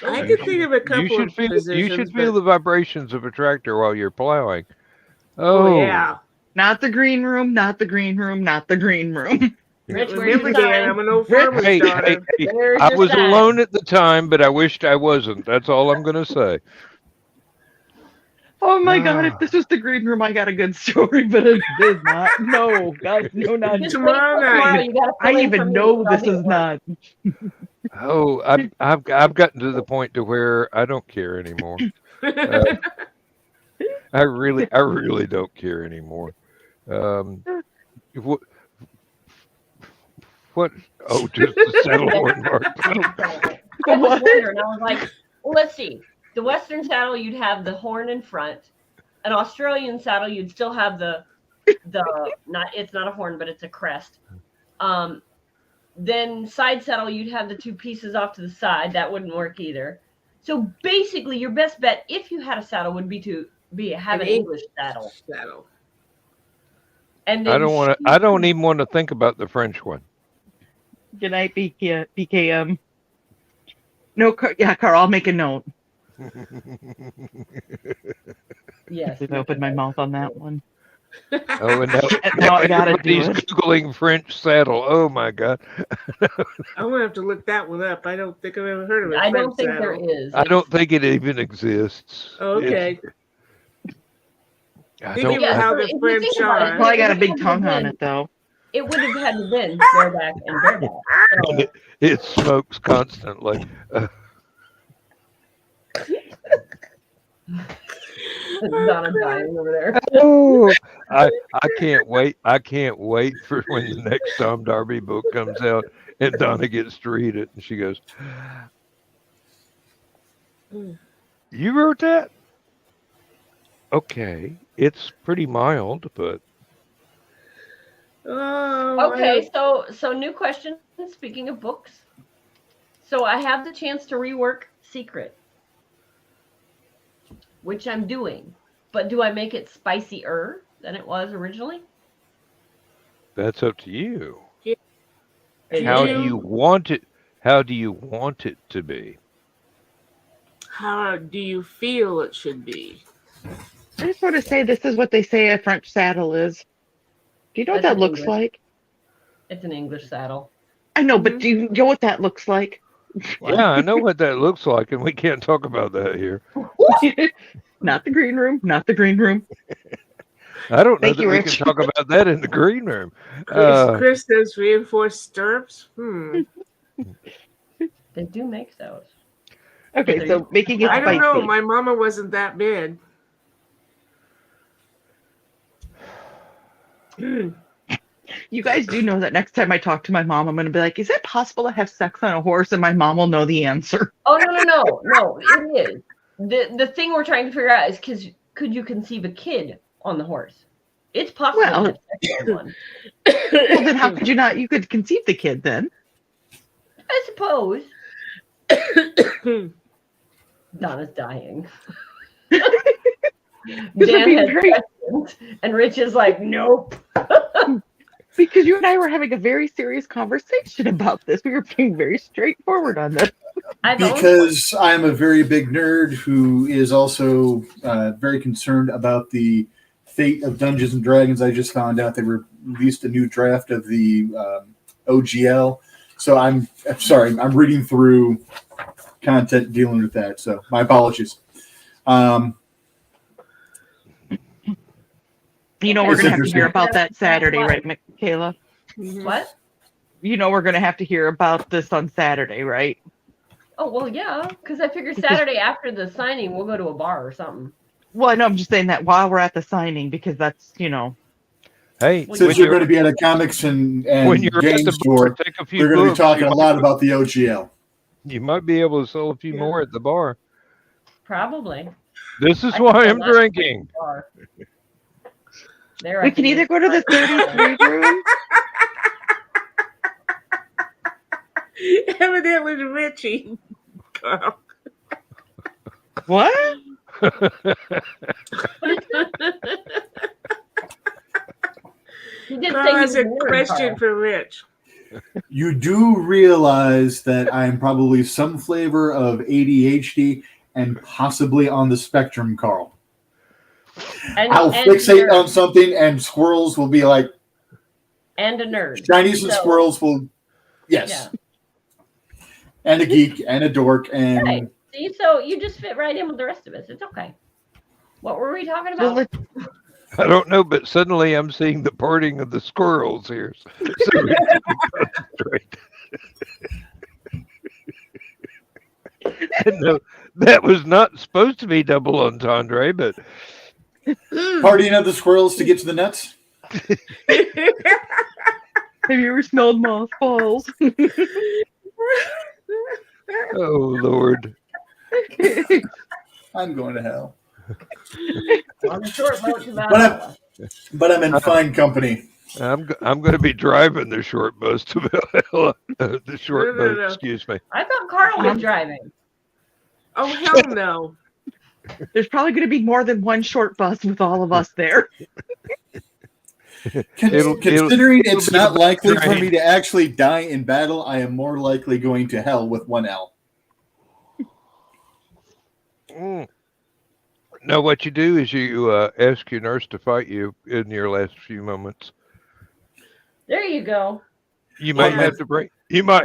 I could think of a couple You should of feel. positions. You should feel the vibrations of a tractor while you're plowing. Oh, yeah. Not the green room, not the green room, not the green room. Rich, where's Remember, your Dan, sign? I'm an old farmer's Hey, daughter. There's I your was sign. alone at the time, but I wished I wasn't. That's all I'm going to say. Oh my God, if this was the green room, I got a good story, but it is not. No, God, no, not. Just Tomorrow wait till night. You gotta I fill in even for me, know so I'll this make is it work. not. Oh, I've gotten to the point to where I don't care anymore. I really don't care anymore. What? What? Oh, just the saddle horn mark. I was wondering. I was like, well, let's see. The Western saddle, you'd have the horn in front. An Australian saddle, you'd still have the not. It's not a horn, but it's a crest. Then side saddle, you'd have the two pieces off to the side. That wouldn't work either. So basically, your best bet, if you had a saddle, would be to have an English saddle. And then I don't even want to think about the French one. Good night, BKM. No, yeah, Carl, I'll make a note. Yes. Just opened my mouth on that one. Oh, and Now I gotta do everybody's it. Googling French saddle. Oh my God. I'm gonna have to look that one up. I don't think I've ever heard of it. I don't think there is. I don't think it even exists. Oh, okay. I Think don't. of Yeah, how so the if you French think about it, are. Well, I got a big tongue on it, though. It would have had to been bareback and bareback. So, It smokes constantly. Donna dying over there. Oh, I can't wait. I can't wait for when the next Tom Darby book comes out and Donna gets to read it and she goes, "You wrote that? Okay, it's pretty mild, but." Oh, Okay, so new question. Speaking of books, so I have the chance to rework Secret, which I'm doing. But do I make it spicier than it was originally? That's up to you. And How do you want it? How do you want it to be? How do you feel it should be? I just want to say this is what they say a French saddle is. Do you know what That's that looks English. like? It's an English saddle. I know, but do you know what that looks like? Yeah, I know what that looks like, and we can't talk about that here. Not the green room, not the green room. I don't know Thank that you, we Rich. can talk about that in the green room. Chris does reinforced stirrups. They do make those. Okay, so making it I don't spicy. know. My mama wasn't that big. You guys do know that next time I talk to my mom, I'm going to be like, is it possible to have sex on a horse? And my mom will know the answer. Oh no! It is. The thing we're trying to figure out is could you conceive a kid on the horse? It's possible. Well- to have sex on one. Well, then how could you not? You could conceive the kid then. I suppose. Donna's dying. This would Dan be has very- questions, and Rich is like, nope. Because you and I were having a very serious conversation about this. We were being very straightforward on this. Because I'm a very big nerd who is also very concerned about the fate of Dungeons and Dragons. I just found out they released a new draft of the OGL. So I'm sorry, I'm reading through content dealing with that. So my apologies. You know, we're It's going to have to hear interesting. about that Saturday, right, Michaela? What? You know, we're going to have to hear about this on Saturday, right? Oh, well, yeah, because I figured Saturday after the signing, we'll go to a bar or something. Well, no, I'm just saying that while we're at the signing, because that's, Hey, Well, Since you're going to be at a comics and when you're at game the bar, store, take a few they're going to be books. talking a lot about the OGL. You might be able to sell a few more at the bar. Probably. This is I why think I'm I'll not drinking. bar. There, we can either go to the 33 room. Evidently the Richie. Carl. What? He did Carl say he has was a bored, question Carl. for Rich. You do realize that I'm probably some flavor of ADHD and possibly on the spectrum, Carl. And, I'll and fixate nerd. on something and squirrels will be like, And a nerd. Chinese and So- squirrels will, yes. Yeah. And a geek and a dork and Right. See, so you just fit right in with the rest of us. It's okay. What were we talking Well, about? I don't know, but suddenly I'm seeing the parting of the squirrels here. So we can concentrate. No, that was not supposed to be double entendre, but partying of the squirrels to get to the nuts. have you ever smelled mothballs? oh Lord. I'm going to hell. On the short boat to But Valhalla. I'm in fine company. I'm going to be driving the short bus to Valhalla. The short No. boat, excuse me. I thought Carl was driving. Oh, hell no. There's probably going to be more than one short bus with all of us there. Considering it'll it's be a not likely for train. me to actually die in battle, I am more likely going to hell with one L. No, what you do is you ask your nurse to fight you in your last few moments. There you go. You might Yeah.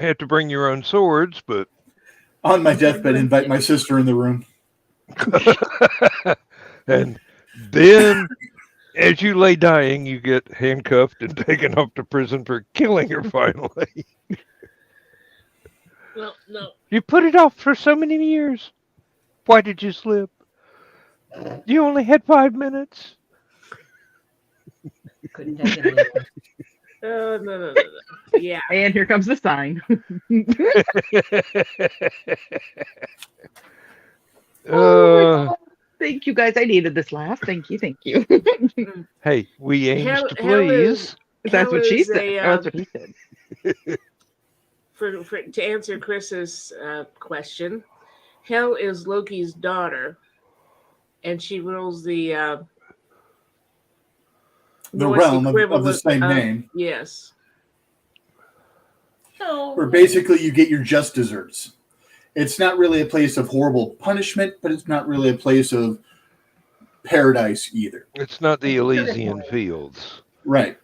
have to bring your own swords, but On my deathbed, invite my sister in the room. and then as you lay dying, you get handcuffed and taken off to prison for killing her finally. Well, no. You put it off for so many years. Why did you slip? You only had 5 minutes. Couldn't take it anymore. No. Yeah. And here comes the sign. Thank you, guys. I needed this laugh. Thank you. Hey, we aims Hell- to hell please. That's Hell what she is said. a, That's what he said. to answer Chris's question, Hel is Loki's daughter, and she rules the Norse realm of the equivalent same name. Yes. So, Where basically you get your just desserts. It's not really a place of horrible punishment, but it's not really a place of paradise either. It's not the Elysian fields. Right.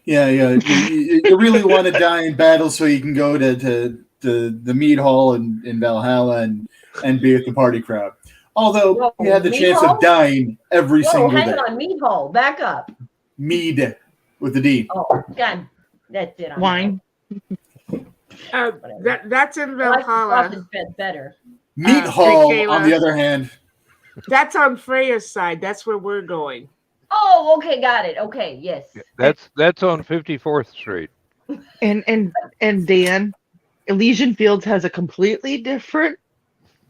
Yeah. You really want to die in battle so you can go to the mead hall in Valhalla and be with the party crowd. Although Whoa, you have the mead chance hall? of dying every whoa, single hang day. on, meat hole, back up. Mead with the D. Oh, God, that's it. I'm Wine. That's in I like the Valhalla. sausage bed better. Meat hall, Kayla. on the other hand, That's on Freya's side. That's where we're going. Oh, okay, got it. Okay, yes. That's on 54th Street. And Dan, Elysian Fields has a completely different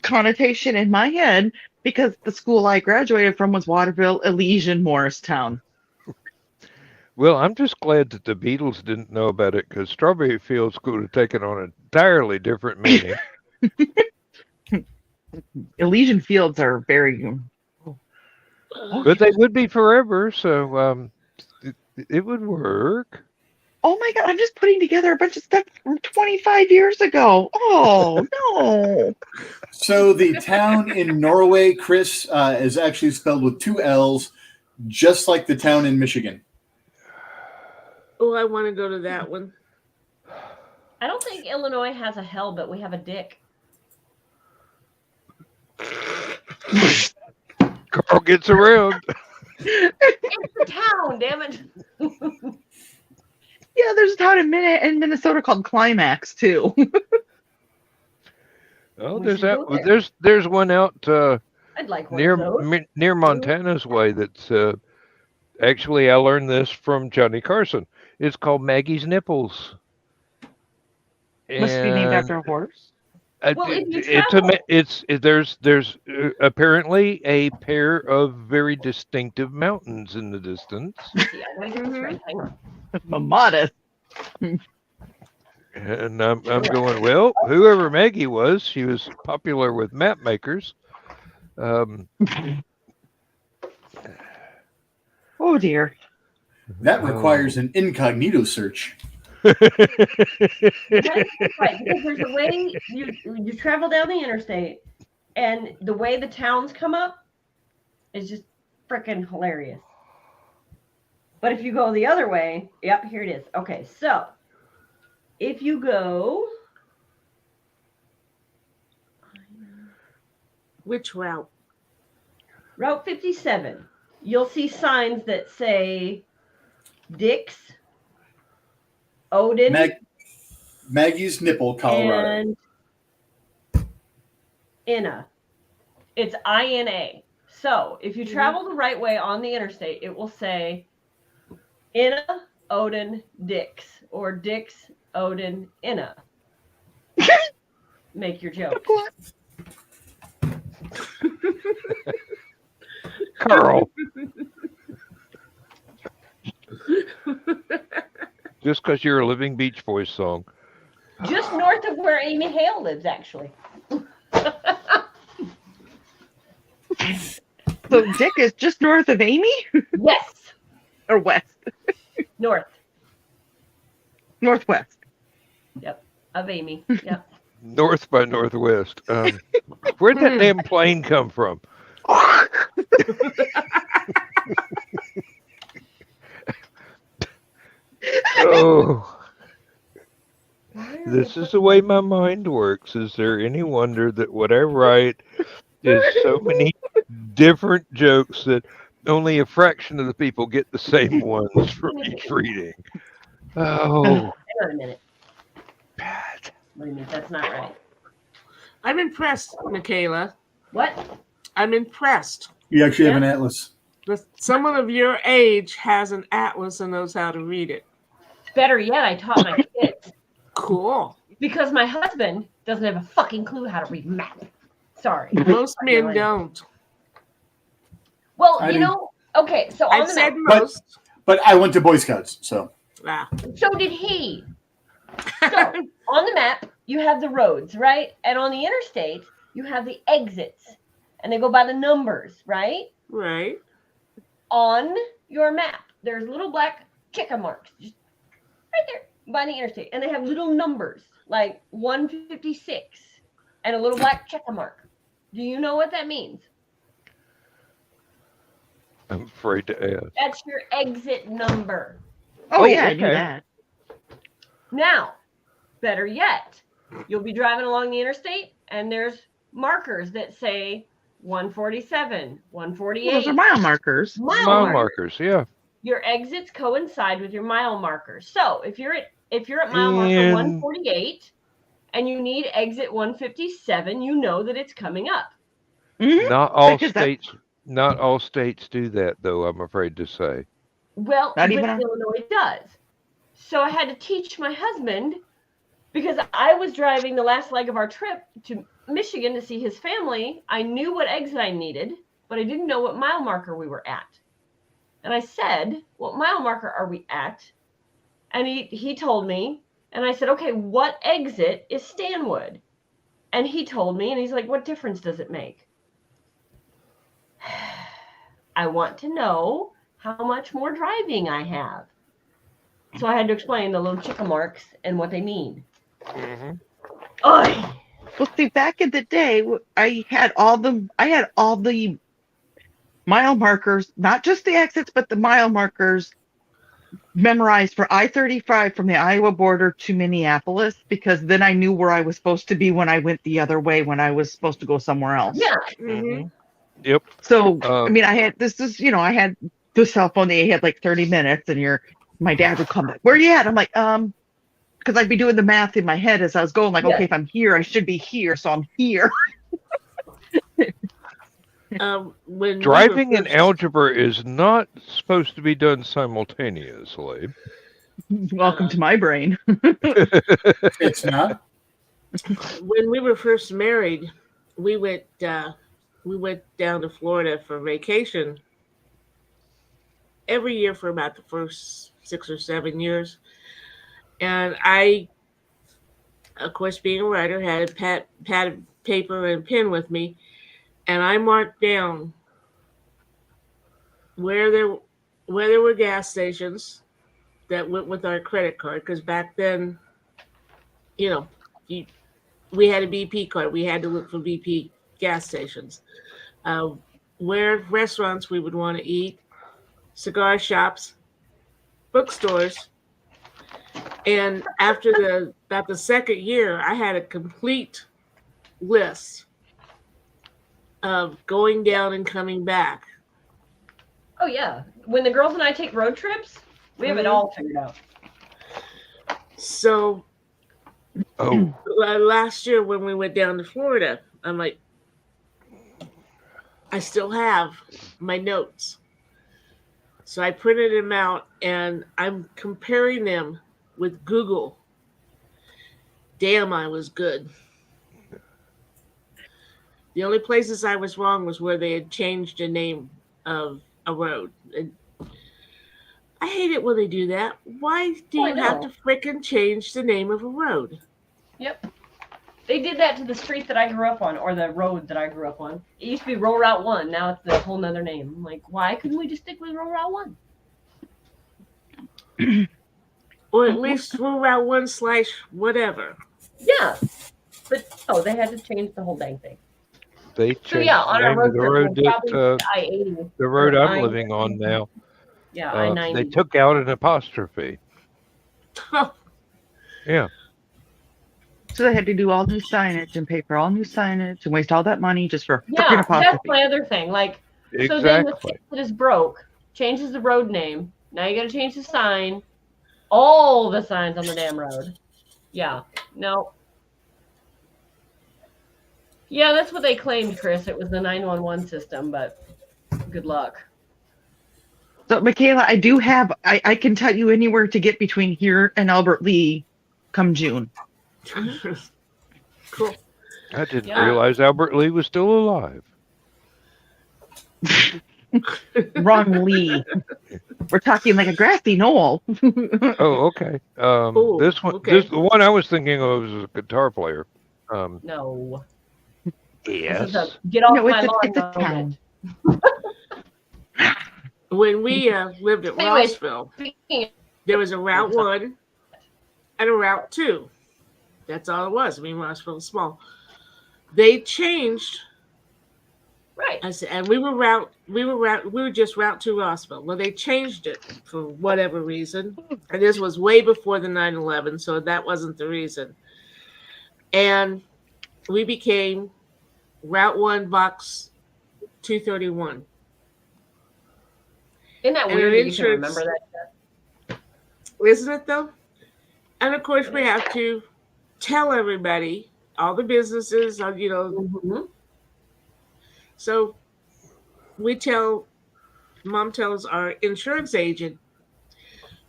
connotation in my head because the school I graduated from was Waterville, Elysian, Morristown. Well, I'm just glad that the Beatles didn't know about it because Strawberry Fields could have taken on an entirely different meaning. Elysian Fields are very. But they would be forever, so it would work. Oh my God! I'm just putting together a bunch of stuff from 25 years ago. Oh no! so the town in Norway, Chris, is actually spelled with 2 L's, just like the town in Michigan. Oh, I want to go to that one. I don't think Illinois has a hell, but we have a dick. Carl gets around. It's the town, damn it. Yeah, there's a town in Minnesota called Climax too. Oh, We there's should that. go there. There's one out I'd like one near of those. near Montana's way. That's actually I learned this from Johnny Carson. It's called Maggie's Nipples, Must be named and after a horse. Well, if you travel, there's apparently a pair of very distinctive mountains in the distance, see, I gotta get this right. Hang on. Modest. and I'm going, well, whoever Maggie was, she was popular with map makers. Oh dear. That requires an incognito search. Right, because there's a way you travel down the interstate, and the way the towns come up is just freaking hilarious. But if you go the other way, yep, here it is. Okay, so if you go, Which route? Route 57, you'll see signs that say Dick's, Odin, Maggie's Nipple, Colorado. and Ina. It's INA. So if you travel the right way on the interstate, it will say Ina, Odin, Dick's, or Dick's, Odin, Ina. Make your joke. Carl. Just because you're a Living Beach Boys song. Just north of where Amy Hale lives, actually. So Dick is just north of Amy? Yes, Or west? north. Northwest. Yep, of Amy. Yep. North by Northwest. Where'd that damn plane come from? Oh, this is the way my mind works. Is there any wonder that what I write is so many different jokes that only a fraction of the people get the same ones from each reading? Oh, Hang on a minute. bad. What do you mean? That's not right. I'm impressed, Michaela. What? I'm impressed You actually have an atlas. that someone of your age has an atlas and knows how to read it. Better yet, I taught my kids. Cool. Because my husband doesn't have a fucking clue how to read math. Sorry. Most men don't. Well, I you do. know, okay, so on I've the said map, most. But I went to Boy Scouts, so. Ah. so did he. So on the map, you have the roads, right? And on the interstate, you have the exits. And they go by the numbers, right? Right. On your map, there's little black chicken marks just right there by the interstate. And they have little numbers like 156 and a little black checker mark. Do you know what that means? I'm afraid to ask. That's your exit number. Oh, yeah, I okay. knew that. Now, better yet, you'll be driving along the interstate and there's markers that say 147, 148. Well, those are mile markers. Mile markers, yeah. Your exits coincide with your mile markers. So if you're at mile marker And- 148 and you need exit 157, you know that it's coming up. Mhm. Not all Because that- states do that, though, I'm afraid to say. Well, Not but even on- Illinois does. So I had to teach my husband because I was driving the last leg of our trip to Michigan to see his family. I knew what exit I needed, but I didn't know what mile marker we were at. And I said, "What mile marker are we at?" And he told me, and I said, "Okay, what exit is Stanwood?" And he told me, and he's like, "What difference does it make?" I want to know how much more driving I have. So I had to explain the little chicken marks and what they mean. Mm-hmm. Oy! Well, see, back in the day, I had all the mile markers, not just the exits, but the mile markers memorized for I-35 from the Iowa border to Minneapolis, because then I knew where I was supposed to be when I went the other way when I was supposed to go somewhere else. Yeah. Mm-hmm. Yep. So, I mean, I had the cell phone, they had like 30 minutes, and my dad would come back, "Where you at?" I'm like, because I'd be doing the math in my head as I was going, like, Yeah. okay, if I'm here, I should be here, so I'm here. When we were Driving in first- algebra is not supposed to be done simultaneously. Welcome to my brain. It's not. when we were first married, we went down to Florida for vacation every year for about the first 6 or 7 years. And I, of course, being a writer, had a pad of paper and pen with me, and I marked down where there were gas stations that went with our credit card, because back then, we had a BP card. We had to look for BP gas stations. Where restaurants we would want to eat, cigar shops, bookstores. And after about the second year, I had a complete list of going down and coming back. Oh yeah. When the girls and I take road trips, we have it all figured out. So Oh, last year when we went down to Florida, I'm like, I still have my notes. So I printed them out and I'm comparing them with Google. Damn, I was good. The only places I was wrong was where they had changed the name of a road. And I hate it when they do that. Why do you have to frickin' change the name of a road? Yep. They did that to the street that I grew up on, or the road that I grew up on. It used to be Rural Route 1. Now it's a whole nother name. I'm like, why couldn't we just stick with Rural Route 1? Or at least Rural Route 1 / whatever. Yeah. But, they had to change the whole dang thing. they So, changed yeah, on the our name of road the trip, road we'll probably that I-80. the road or I'm living on now. Yeah, They I-90. took out an apostrophe. Yeah. So they had to do all new signage and pay for all new signage and waste all that money just for a freaking Yeah, that's apostrophe. my other thing. Like, so then the Exactly. thing that is broke changes the road name. Now you got to change the sign. All the signs on the damn road. Yeah. No. Yeah, that's what they claimed, Chris. It was the 911 system, but good luck. So, Michaela, I do have, I can tell you anywhere to get between here and Albert Lee come June. Cool. I didn't Yeah. realize Albert Lee was still alive. Wrong Lee. We're talking like a grassy knoll. Oh, okay. Ooh, This one, okay. the one I was thinking of was a guitar player. No. Yes. This is a get off No, my lawn it's a moment. town. When we lived at Anyways. Rossville, Speaking there was a Route 1 and a Route 2. That's all it was. I mean, Rossville was small. They changed. right. I said, and we were just Route 2 Rossville. Well, they changed it for whatever reason, and this was way before the 9/11, so that wasn't the reason. And we became Route 1 Box 231. Isn't that And weird an that you can insurance- remember that? Isn't it though? And of course, we have to tell everybody, all the businesses, Mm-hmm. So Mom tells our insurance agent,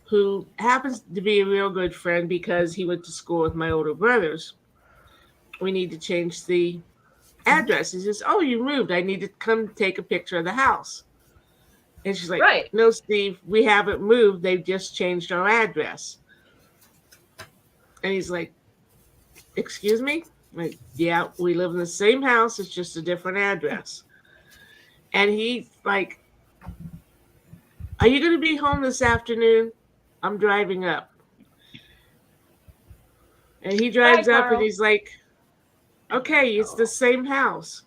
who happens to be a real good friend because he went to school with my older brothers, we need to change the address. He says, "Oh, you moved. I need to come take a picture of the house." And she's like, Right. "No, Steve, we haven't moved. They've just changed our address." And he's like, "Excuse me?" I'm like, "Yeah, we live in the same house. It's just a different address." And he's like, "Are you going to be home this afternoon? I'm driving up." And he drives Bye, up Carl. and he's like, "Okay, it's the same house."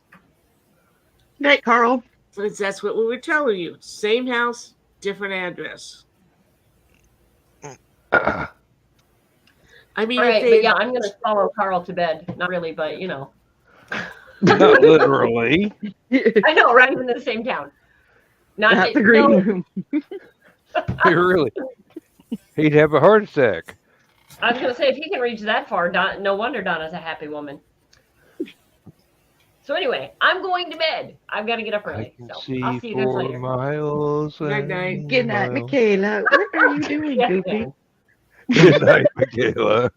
Right, Carl. That's what we were telling you. Same house, different address. I mean, All if right, they, but yeah, I'm going to follow Carl to bed. Not really, but you know. Not literally. I know, right? Even in the same town. Not That's the green room. Really. He'd have a heart attack. I was going to say, if he can reach that far, no wonder Donna's a happy woman. So anyway, I'm going to bed. I've got to get up I early. can So see I'll see you guys 4 later. miles. Night, night. and Good night, miles. Michaela. What are you doing, Yes, Goofy? ma'am. Good night, Michaela.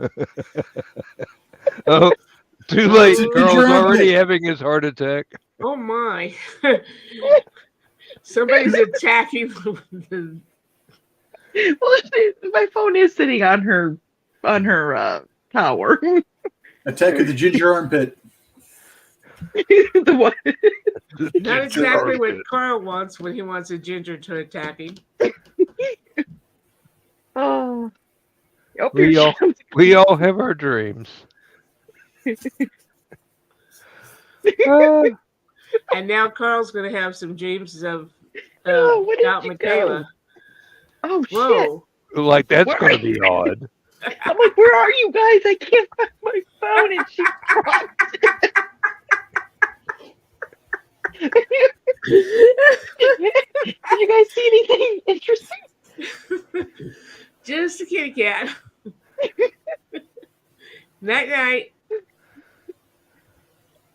Oh, too Oh, late. It's a Carl's ginger already armpit. having his heart attack. Oh my. Somebody's attacking the Well, my phone is sitting on her tower. Attack of the ginger armpit. The one. not exactly what Carl wants when he wants a ginger to attack him. Oh. Oh, We here all- she comes. We all have our dreams. And now Carl's gonna have some dreams of Oh, where did about you Michaela. Oh shit! Whoa. Like, that's Where going are to be odd. I'm like, where are you guys? I can't find my phone, and she dropped it. Did you guys see anything interesting? Just a kitty cat. Night night.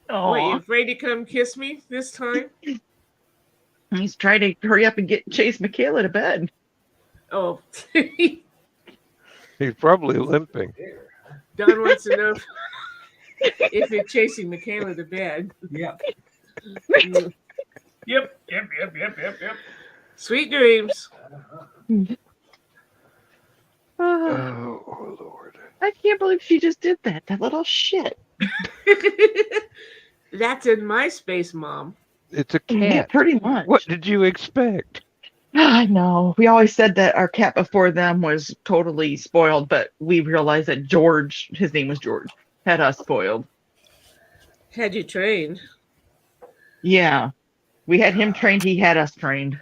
What, you Oh, afraid to come kiss me this time? he's trying to hurry up and chase Michaela to bed. Oh. He's probably limping. Don wants to know if you're chasing Michaela to bed. Yeah. Yep. Sweet dreams. Oh, Oh, Lord. I can't believe she just did that. That little shit. That's in my space, Mom. It's a Yeah, cat. pretty much. What did you expect? I know. We always said that our cat before them was totally spoiled, but we realized that George, his name was George, had us spoiled. Had you trained? Yeah. We had him trained, he had us trained.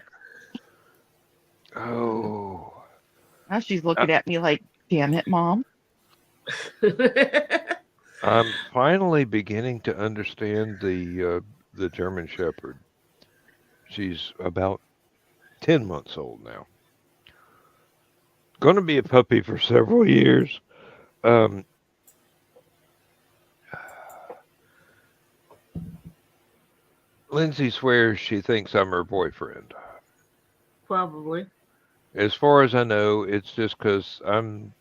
Oh. Now she's looking at me like, damn it, Mom. I'm finally beginning to understand the German Shepherd. She's about 10 months old now. Going to be a puppy for several years. Lindsay swears she thinks I'm her boyfriend. Probably. As far as I know, it's just because I'm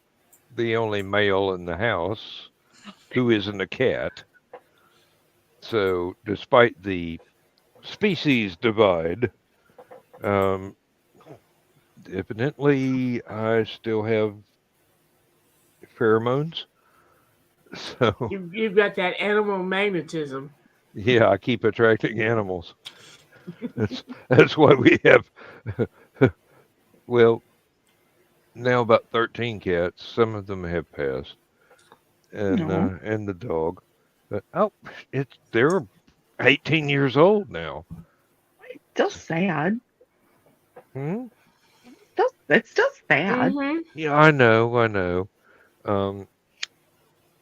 the only male in the house who isn't a cat. So, despite the species divide, evidently I still have pheromones. So, You've got that animal magnetism. yeah, I keep attracting animals. That's why we have, well, now about 13 cats. Some of them have passed, and the dog. But they're 18 years old now. Still sad. Hmm? It's still sad. Mhm. Yeah, I know.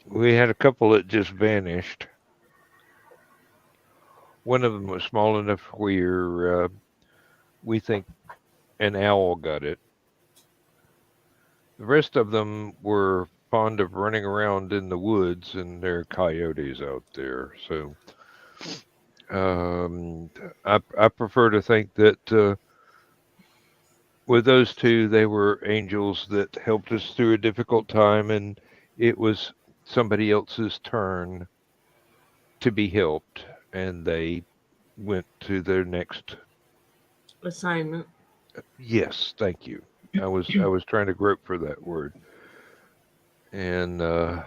We had a couple that just vanished. One of them was small enough where we think an owl got it. The rest of them were fond of running around in the woods, and there are coyotes out there. So I prefer to think that with those two, they were angels that helped us through a difficult time, and it was somebody else's turn to be helped, and they went to their next. Assignment. Yes, thank you. I was trying to grope for that word, and the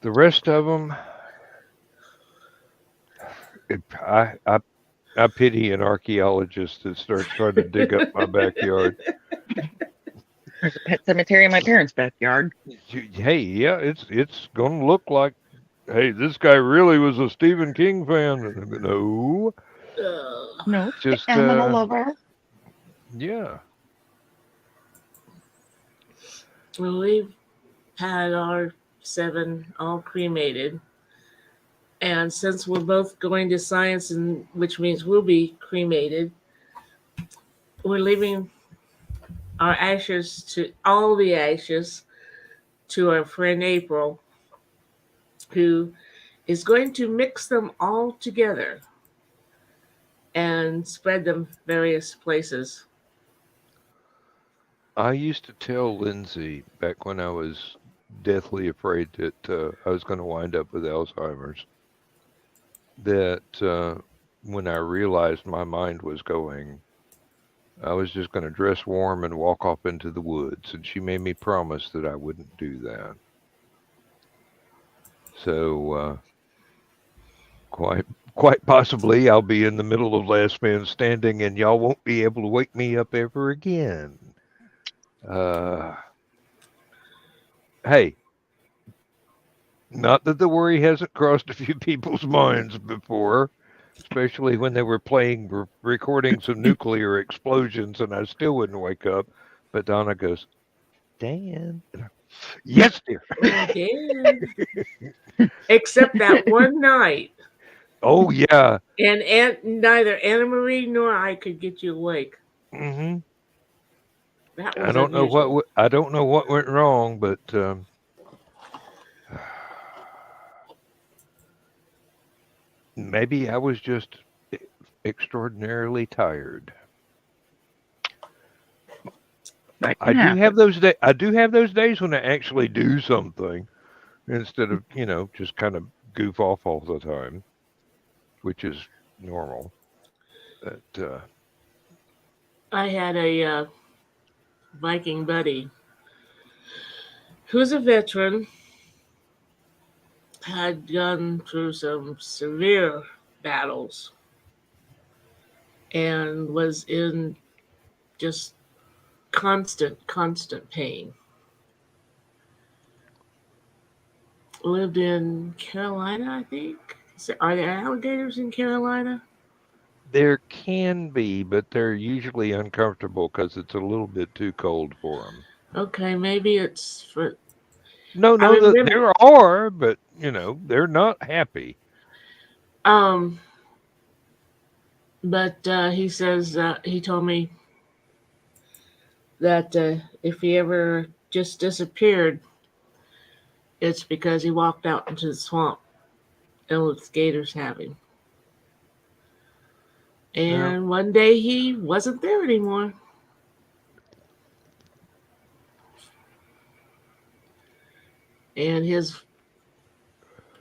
rest of them, I pity an archaeologist that starts trying to dig up my backyard. There's a pet cemetery in my parents' backyard. Hey, yeah, it's gonna look like, hey, this guy really was a Stephen King fan. No, No, just animal lover. yeah. Well, we've had our 7 all cremated. And since we're both going to science, and which means we'll be cremated, we're leaving our ashes to all the ashes to our friend April, who is going to mix them all together and spread them various places. I used to tell Lindsay back when I was deathly afraid that I was going to wind up with Alzheimer's that when I realized my mind was going, I was just going to dress warm and walk off into the woods, and she made me promise that I wouldn't do that. So quite possibly I'll be in the middle of Last Man Standing, and y'all won't be able to wake me up ever again. Hey, not that the worry hasn't crossed a few people's minds before, especially when they were playing recordings of nuclear explosions, and I still wouldn't wake up. But Donna goes, Dan. Yes, dear. Again. Except that one night. Oh, yeah. And neither Anna Marie nor I could get you awake. Mm-hmm. That was I don't unusual. know I don't know what went wrong, but maybe I was just extraordinarily tired. I do have those days. I do have those days when I actually do something instead of just kind of goof off all the time, which is normal. But I had a Viking buddy who's a veteran, had gone through some severe battles, and was in just constant pain. Lived in Carolina, I think. Are there alligators in Carolina? there can be, but they're usually uncomfortable because it's a little bit too cold for them. Okay, maybe it's for. No, I remember, there are, but they're not happy. But he says he told me that if he ever just disappeared, it's because he walked out into the swamp and let gators have him. And one day he wasn't there anymore. And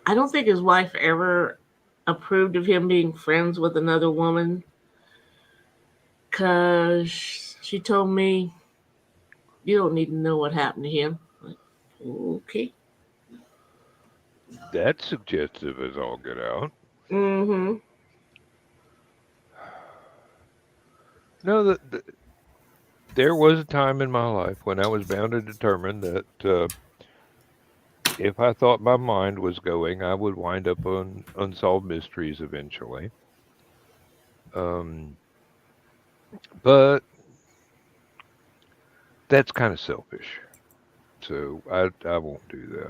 I don't think his wife ever approved of him being friends with another woman, because she told me, you don't need to know what happened to him. Like, okay. That's suggestive as all get out. Mm-hmm. No, there was a time in my life when I was bound and determined that if I thought my mind was going, I would wind up on Unsolved Mysteries eventually. But that's kind of selfish. So I won't do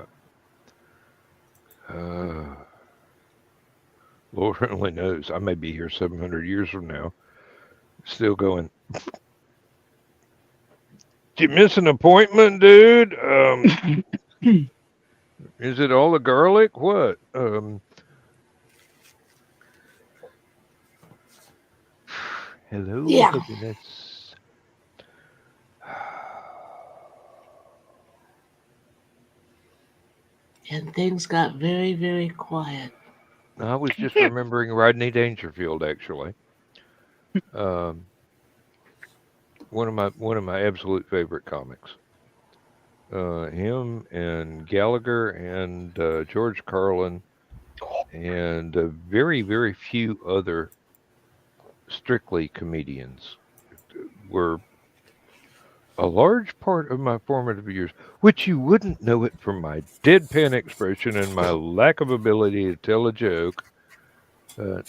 that. Lord only knows. I may be here 700 years from now, still going, did you miss an appointment, dude? Is it all the garlic? What? Hello, Yeah. happiness. And things got very, very quiet. I was just remembering Rodney Dangerfield, actually. One of my absolute favorite comics. Him and Gallagher and George Carlin and very, very few other strictly comedians were a large part of my formative years, which you wouldn't know it from my deadpan expression and my lack of ability to tell a joke. But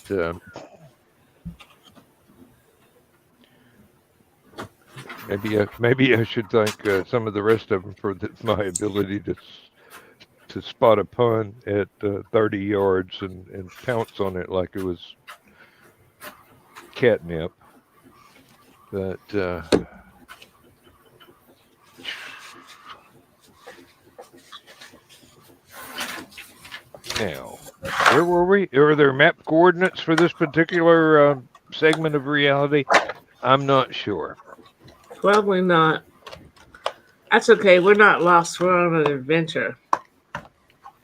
maybe I should thank some of the rest of them for my ability to spot a pun at 30 yards and pounce on it like it was catnip. But Now, where were we? Are there map coordinates for this particular segment of reality? I'm not sure. Probably not. That's okay. We're not lost. We're on an adventure.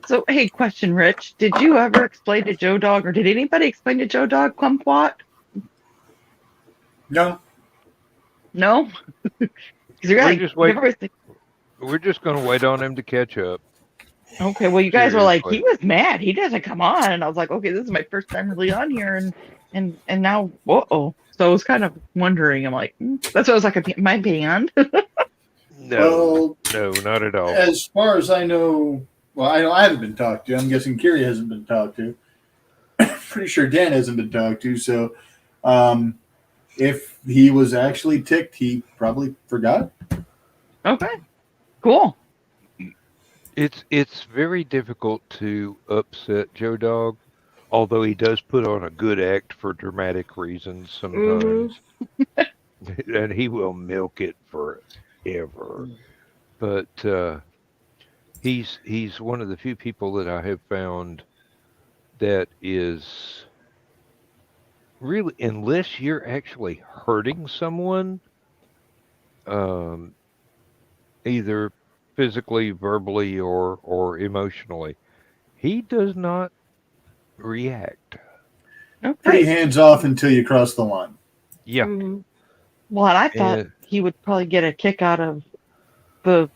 So, hey, question, Rich. Did you ever explain to Joe Dog, or did anybody explain to Joe Dog kumquat? No. No? We're just waiting. We're just going to wait on him to catch up. Okay, well, you guys were like, Seriously. he was mad. He doesn't come on. And I was like, okay, this is my first time really on here. And now, whoa. So I was kind of wondering. I'm like, that's what I was like, my band? No, no, not at all. As far as I know, well, I haven't been talked to. I'm guessing Kiri hasn't been talked to. Pretty sure Dan hasn't been talked to. So if he was actually ticked, he probably forgot. Okay, cool. It's very difficult to upset Joe Dog, although he does put on a good act for dramatic reasons sometimes. And he will milk it forever. But he's one of the few people that I have found that is really, unless you're actually hurting someone, either physically, verbally, or emotionally, he does not react. Okay. Pretty hands off until you cross the line. Yeah. Well, and I thought he would probably get a kick out of the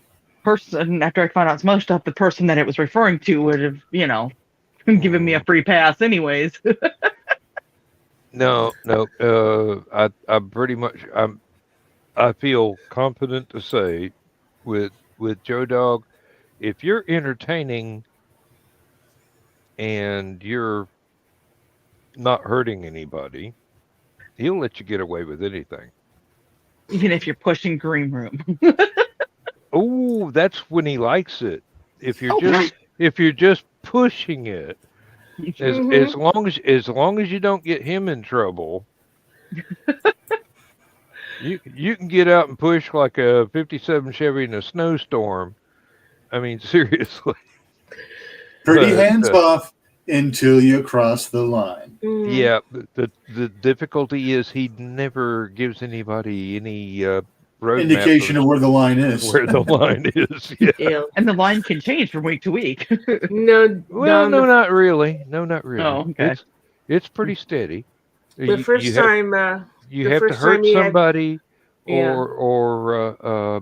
person, after I found out some other stuff, the person that it was referring to would have, given me a free pass anyways. No. I pretty much, I feel confident to say with Joe Dog, if you're entertaining and you're not hurting anybody, he'll let you get away with anything. Even if you're pushing green room. Oh, that's when he likes it. If you're just pushing it, as long as you don't get him in trouble, you can get out and push like a 57 Chevy in a snowstorm. I mean, seriously. Pretty hands off until you cross the line. Yeah, the difficulty is he never gives anybody any road indication of where the line is. Where the line is, yeah. And the line can change from week to week. No, well, no, not really. No, not really. Oh, okay. It's pretty steady. The first time you have to hurt somebody, or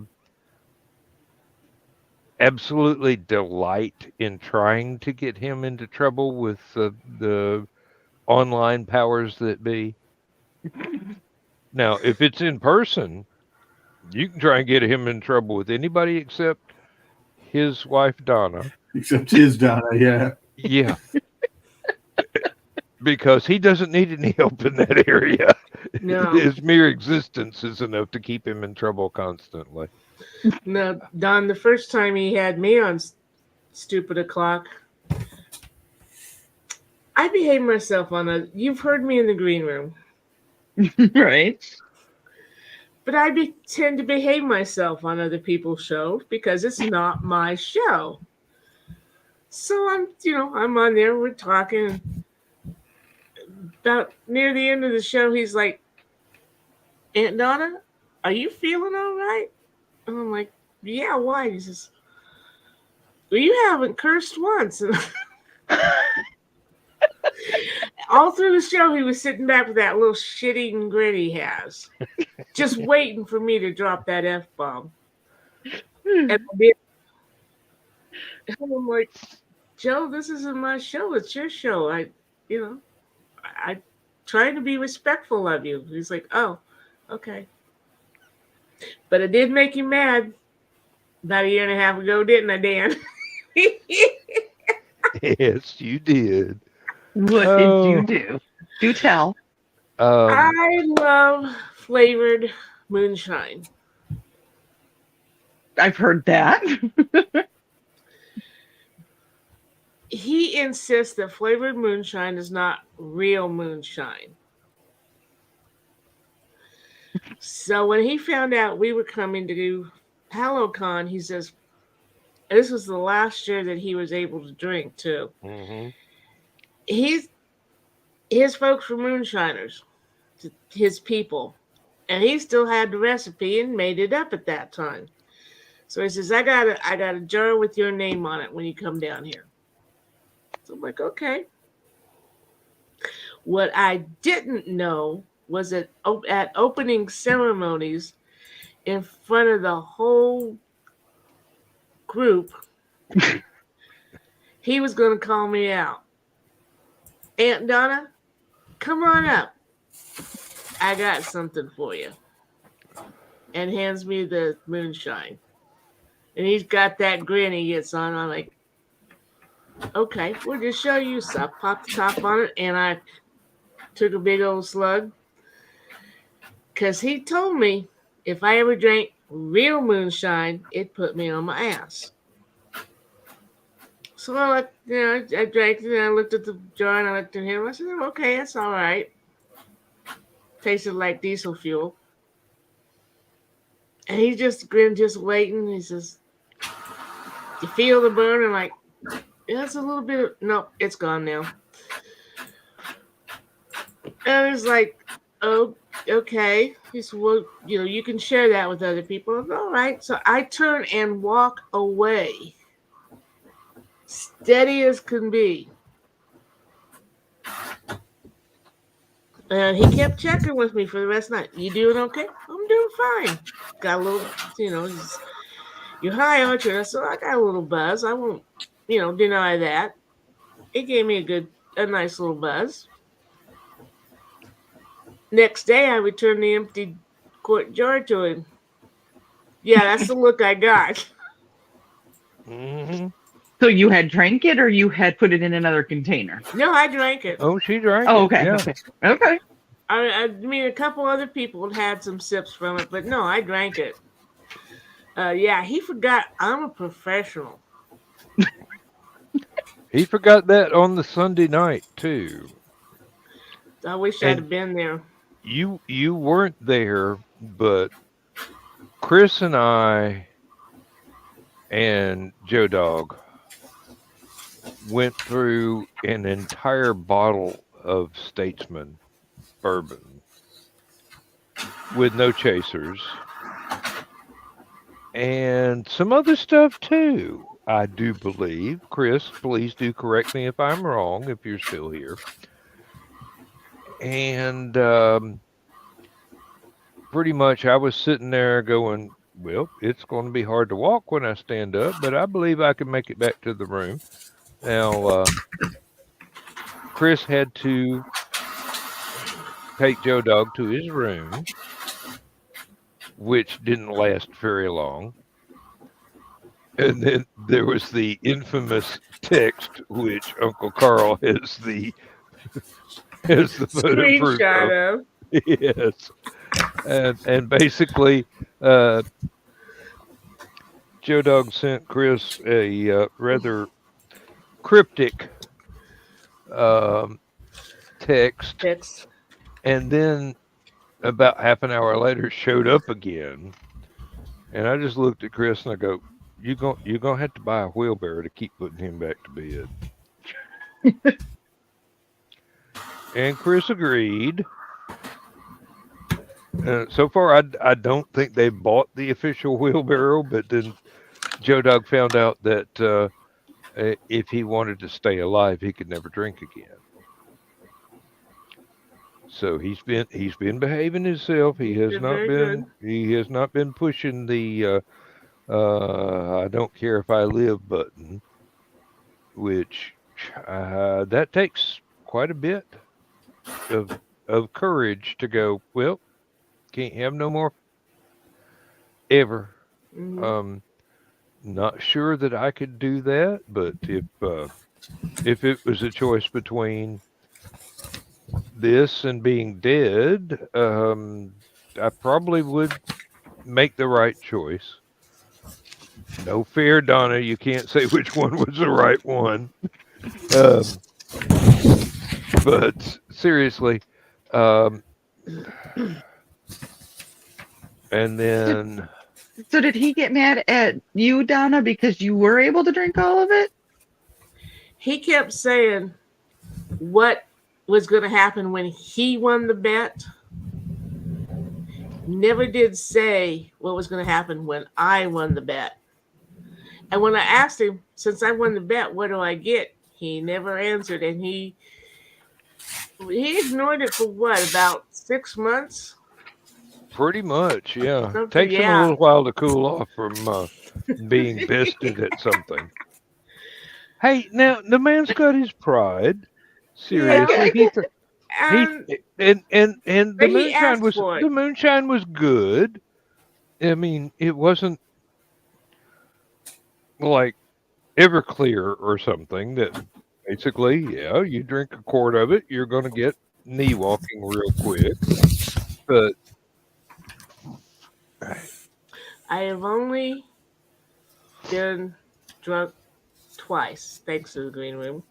absolutely delight in trying to get him into trouble with the online powers that be. Now, if it's in person, you can try and get him in trouble with anybody except his wife, Donna. Except his Donna, yeah. Yeah. Because he doesn't need any help in that area. No. His mere existence is enough to keep him in trouble constantly. No, Don, the first time he had me on Stupid O'Clock, I behaved myself you've heard me in the green room. Right. But I tend to behave myself on other people's shows because it's not my show. So I'm on there, we're talking. About near the end of the show, he's like, Aunt Donna, are you feeling all right? And I'm like, yeah, why? He says, well, you haven't cursed once. All through the show, he was sitting back with that little shitting grin he has, just waiting for me to drop that F-bomb. And I did. And I'm like, Joe, this isn't my show. It's your show. I'm trying to be respectful of you. He's like, oh, okay. But it did make you mad about a year and a half ago, didn't I, Dan? Yes, you did. What did you do? Do tell. I love flavored moonshine. I've heard that. He insists that flavored moonshine is not real moonshine. So when he found out we were coming to do Hallowcon, he says, This was the last year that he was able to drink too. Mm-hmm. His folks were moonshiners, his people, and he still had the recipe and made it up at that time. So he says, I got a jar with your name on it when you come down here. So I'm like, okay. What I didn't know was that at opening ceremonies, in front of the whole group, he was going to call me out. Aunt Donna, come on up. I got something for you. And hands me the moonshine. And he's got that grin he gets on. I'm like, okay, we'll just show you. So I popped the top on it and I took a big old slug. Because he told me if I ever drank real moonshine, it put me on my ass. So I drank it and I looked at the jar and I looked at him. I said, okay, that's all right. Tasted like diesel fuel. And he just grinned, just waiting. He says, you feel the burn? I'm like, yeah, it's a little bit of, no, it's gone now. And I was like, oh, okay. He said, well, you can share that with other people. I'm, all right. So I turn and walk away. Steady as can be. And he kept checking with me for the rest of the night. You doing okay? I'm doing fine. Got a little, you're high, aren't you? So I got a little buzz. I won't, deny that. It gave me a nice little buzz. Next day, I returned the empty quart jar to him. Yeah, that's the look I got. Mm-hmm. So you had drank it, or you had put it in another container? No, I drank it. Oh, she drank Oh, it. okay, Yeah. okay. I mean, a couple other people had some sips from it, but no, I drank it. Yeah, he forgot I'm a professional. He forgot that on the Sunday night too. I wish I'd have been there. You weren't there, but Chris and I and Joe Dog went through an entire bottle of Statesman bourbon with no chasers and some other stuff too, I do believe. Chris, please do correct me if I'm wrong, if you're still here. And pretty much I was sitting there going, well, it's going to be hard to walk when I stand up, but I believe I can make it back to the room. Now, Chris had to take Joe Dog to his room, which didn't last very long. And then there was the infamous text, which Uncle Carl has the Screenshot of. Yes. And basically, Joe Dog sent Chris a rather cryptic text, and then about half an hour later showed up again. And I just looked at Chris and I go, you're gonna have to buy a wheelbarrow to keep putting him back to bed. And Chris agreed. So far, I don't think they bought the official wheelbarrow, but then Joe Dog found out that if he wanted to stay alive, he could never drink again. So he's been behaving himself. He has not been pushing the I don't care if I live button, which that takes quite a bit of courage to go, well, can't have no more ever. Mm-hmm. Not sure that I could do that, but if it was a choice between this and being dead, I probably would make the right choice. No fear, Donna. You can't say which one was the right one. But seriously, and then So did he get mad at you, Donna, because you were able to drink all of it? He kept saying what was going to happen when he won the bet. Never did say what was going to happen when I won the bet. And when I asked him, since I won the bet, what do I get? He never answered, and he ignored it for what, about 6 months? Pretty much, yeah. Something, Takes him a yeah. little while to cool off from being bested at something. Hey, now the man's got his pride. Seriously, And and but he asked for it. the moonshine was good. I mean, it wasn't like Everclear or something that basically, yeah, you drink a quart of it, you're going to get knee walking real quick. But I have only been drunk twice, thanks to the green room.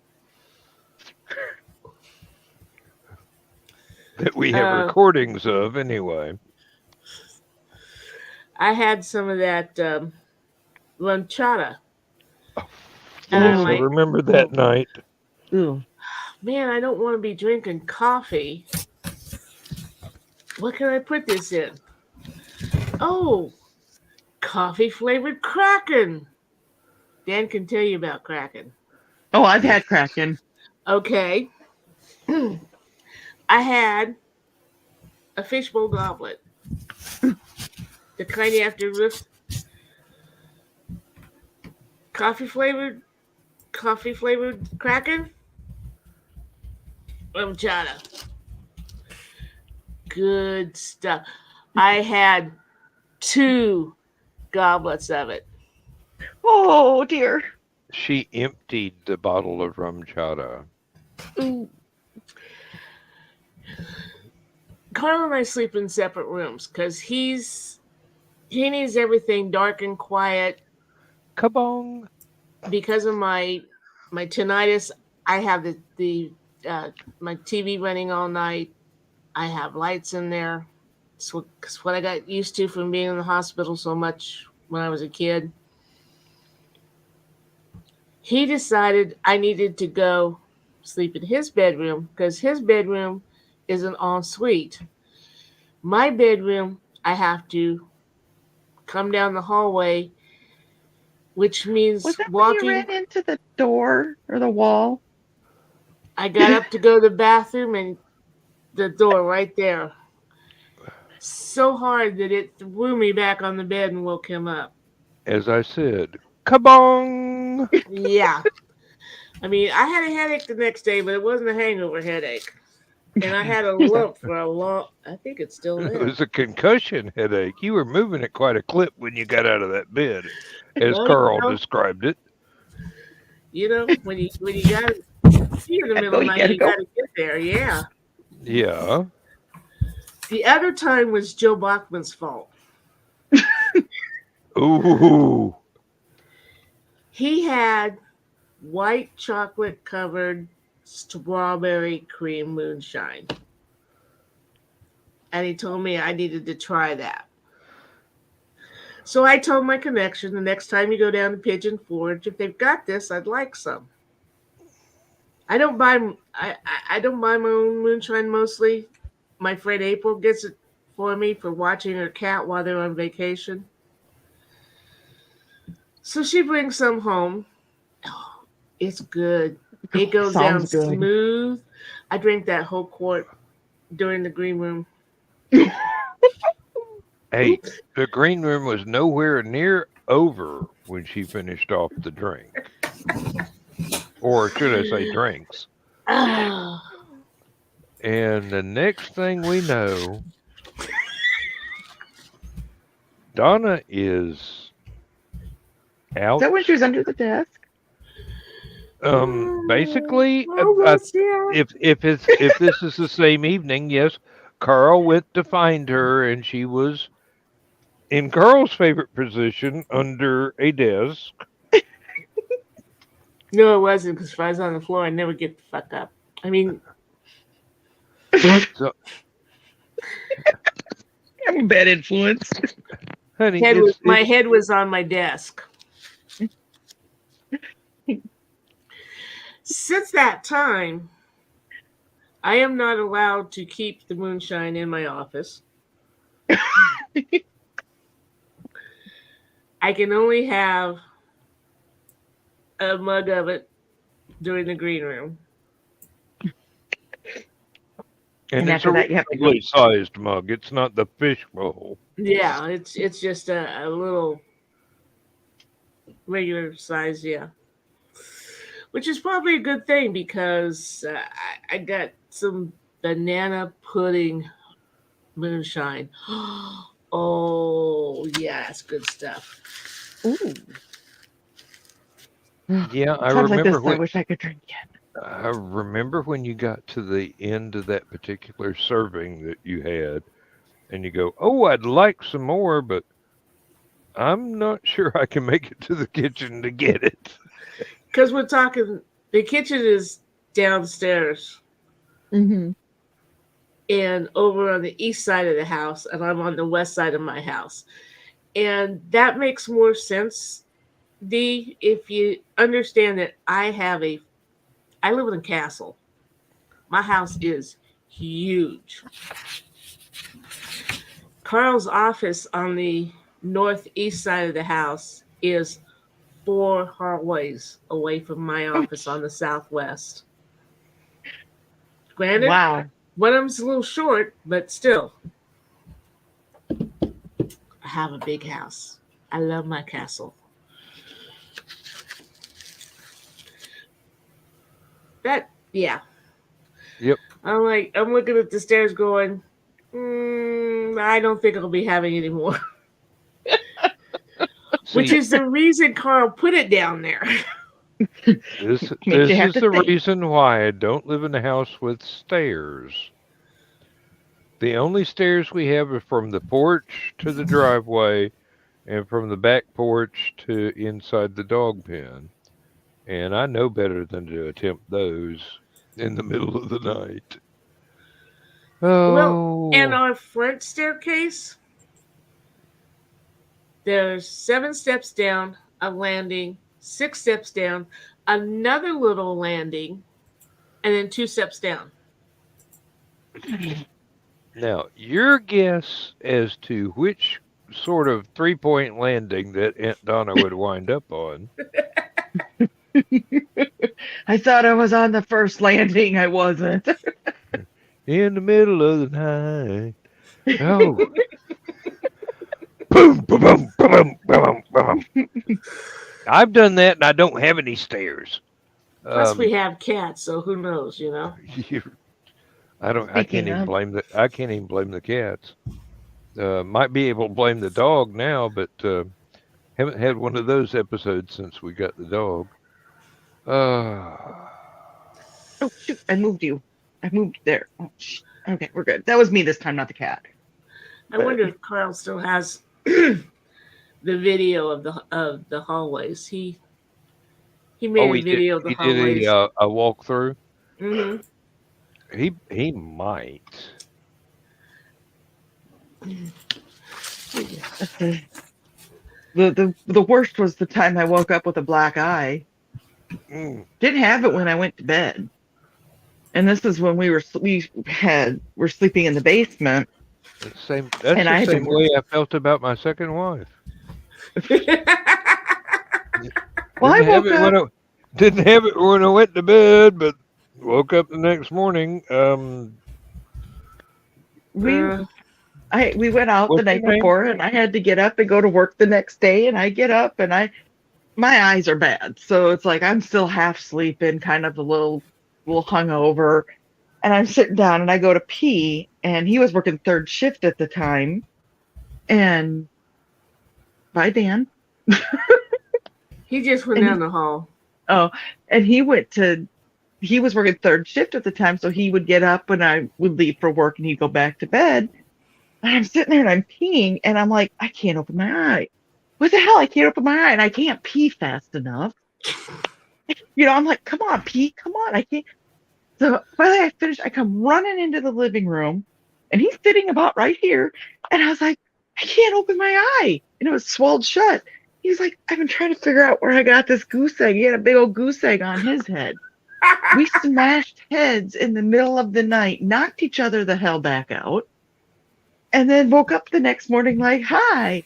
that we have recordings of anyway. I had some of that ranchata. And yes, I remember that night. Ooh. Man, I don't want to be drinking coffee. What can I put this in? Oh, coffee flavored Kraken. Dan can tell you about Kraken. Oh, I've had Kraken. Okay. I had a fishbowl goblet. The kind you have to lift. Coffee flavored Kraken. Horchata. Good stuff. I had 2 goblets of it. Oh dear. She emptied the bottle of rum chata. Carl and I sleep in separate rooms because he needs everything dark and quiet. Kabong. Because of my tinnitus, I have the my TV running all night. I have lights in there. It's what I got used to from being in the hospital so much when I was a kid. He decided I needed to go sleep in his bedroom because his bedroom is an ensuite. My bedroom, I have to come down the hallway, which means Was that walking. when you ran into the door or the wall? I got up to go to the bathroom and the door right there. So hard that it threw me back on the bed and woke him up. As I said, kabong! Yeah. I mean, I had a headache the next day, but it wasn't a hangover headache. And I had a lump for a long, I think it's still there. It was a concussion headache. You were moving at quite a clip when you got out of that bed, as Carl described it. You know, when you got to see in the middle of the night, you got to get there. Yeah. Yeah. The other time was Joe Bachman's fault. Ooh. He had white chocolate covered strawberry cream moonshine. And he told me I needed to try that. So I told my connection, the next time you go down to Pigeon Forge, if they've got this, I'd like some. I don't buy my own moonshine mostly. My friend April gets it for me for watching her cat while they're on vacation. So she brings some home. Oh, it's good. It goes down smooth. I drank that whole quart during the green room. Hey, the green room was nowhere near over when she finished off the drink. Or should I say drinks. And the next thing we know, Donna is out. Is that when she was under the desk? Basically, if this is the same evening, yes, Carl went to find her, and she was in Carl's favorite position under a desk. No, it wasn't, because if I was on the floor, I'd never get the fuck up. I mean, so, I'm a bad influence. honey, My head was on my desk. Since that time, I am not allowed to keep the moonshine in my office. I can only have a mug of it during the green room. and it's after a that, you have to go. reasonably sized mug. It's not the fish bowl. Yeah, it's just a little regular size, yeah. Which is probably a good thing because I got some banana pudding moonshine. Oh, yeah, that's good stuff. Ooh. Yeah, I Times like remember this, I wish I could drink it. I remember when you got to the end of that particular serving that you had, and you go, "Oh, I'd like some more, but I'm not sure I can make it to the kitchen to get it." Because we're talking, the kitchen is downstairs Mm-hmm. and over on the east side of the house, and I'm on the west side of my house. And that makes more sense, Dee, if you understand that I live in a castle. My house is huge. Carl's office on the northeast side of the house is 4 hallways away from my office on the southwest. Granted, Wow. one of them's a little short, but still. I have a big house. I love my castle. Yeah. Yep. I'm looking at the stairs going, I don't think I'll be having any more. Which is the reason Carl put it down there. This is the think. reason why I don't live in a house with stairs. The only stairs we have are from the porch to the driveway and from the back porch to inside the dog pen. And I know better than to attempt those in the middle of the night. Oh. Well, and our front staircase, there's 7 steps down, a landing, 6 steps down, another little landing, and then 2 steps down. Now, your guess as to which sort of 3-point landing that Aunt Donna would wind up on. I thought I was on the first landing. I wasn't. In the middle of the night. Oh. Boom, boom, boom, boom, boom, boom. I've done that and I don't have any stairs. Plus we have cats, so who knows, you know? I can't even blame the cats. Might be able to blame the dog now, but haven't had one of those episodes since we got the dog. Oh shoot! I moved you. I moved there. Oh, okay, we're good. That was me this time, not the cat. I wonder if Carl still has the video of the hallways. He made a video of the hallways. He did a walkthrough. Mm-hmm. He might. The worst was the time I woke up with a black eye. Didn't have it when I went to bed, and this is when we were sleeping in the basement. That's the same way I felt about my second wife. Well, I woke up. Didn't have it when I went to bed, but woke up the next morning. We went out the night before, and I had to get up and go to work the next day. And I get up, and my eyes are bad, so it's like I'm still half sleeping, kind of a little hungover. And I'm sitting down, and I go to pee, and he was working 3rd shift at the time. And bye, Dan. He just went down the hall. Oh, and he was working 3rd shift at the time, so he would get up when I would leave for work, and he'd go back to bed. And I'm sitting there, and I'm peeing, and I'm like, I can't open my eye. What the hell? I can't open my eye, and I can't pee fast enough. I'm like, come on, pee, come on, I can't. So finally I finish, I come running into the living room, and he's sitting about right here, and I was like, I can't open my eye. and it was swelled shut. He's like, I've been trying to figure out where I got this goose egg. He had a big old goose egg on his head. We smashed heads in the middle of the night, knocked each other the hell back out, and then woke up the next morning like, hi.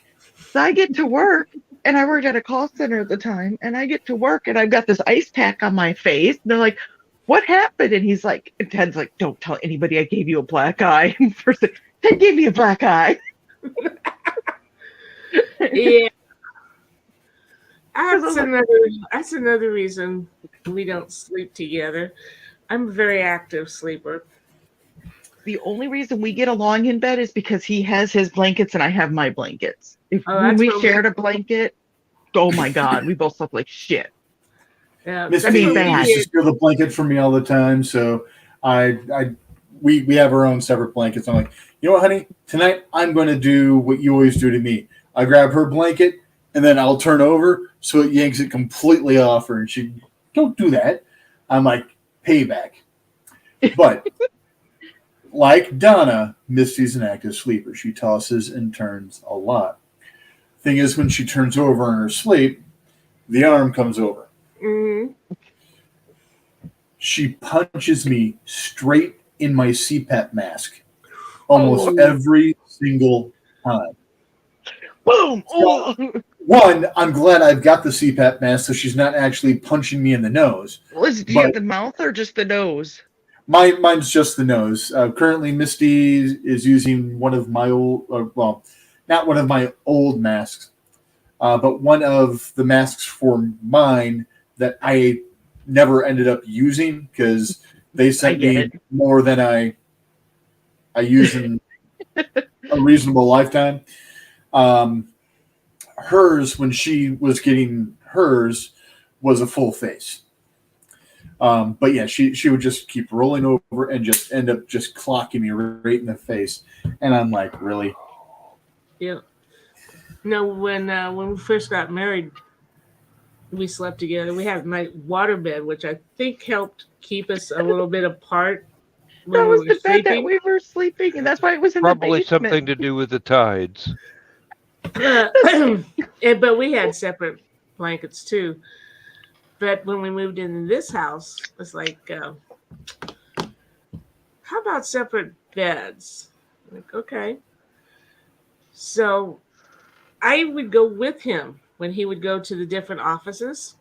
So I get to work, and I worked at a call center at the time, and I get to work, and I've got this ice pack on my face. And they're like, what happened? And he's like, and Ted's like, don't tell anybody I gave you a black eye. First thing, Ted gave me a black eye. Yeah. That's another reason we don't sleep together. I'm a very active sleeper. The only reason we get along in bed is because he has his blankets and I have my blankets. If Oh, when that's we what shared a blanket, oh my God, we both slept like shit. Yeah, Misty I mean, that's what we bad. used to did. steal the blanket from me all the time, so we have our own separate blankets. I'm like, you know what, honey? Tonight I'm going to do what you always do to me. I grab her blanket and then I'll turn over so it yanks it completely off her, and she don't do that. I'm like, payback. But like Donna, Misty's an active sleeper. She tosses and turns a lot. Thing is, when she turns over in her sleep, the arm comes over. Mhm. She punches me straight in my CPAP mask almost Oh. every single time. Boom! So- Oh. One, I'm glad I've got the CPAP mask, so she's not actually punching me in the nose. Do you have the mouth or just the nose? Mine's just the nose. Currently, Misty is using one of my old, not one of my old masks, but one of the masks for mine that I never ended up using because they sent me more than I use in a reasonable lifetime. Hers, when she was getting hers, was a full face. But yeah, she would just keep rolling over and just end up just clocking me right in the face. And I'm like, really? Yeah. No, when we first got married, we slept together. We had a night water bed, which I think helped keep us a little bit apart when That we was were the bed that sleeping. we were sleeping, and that's why it was in Probably the basement. something to do with the tides. But we had separate blankets too. But when we moved into this house, it's like, how about separate beds? Like, okay. So I would go with him when he would go to the different offices.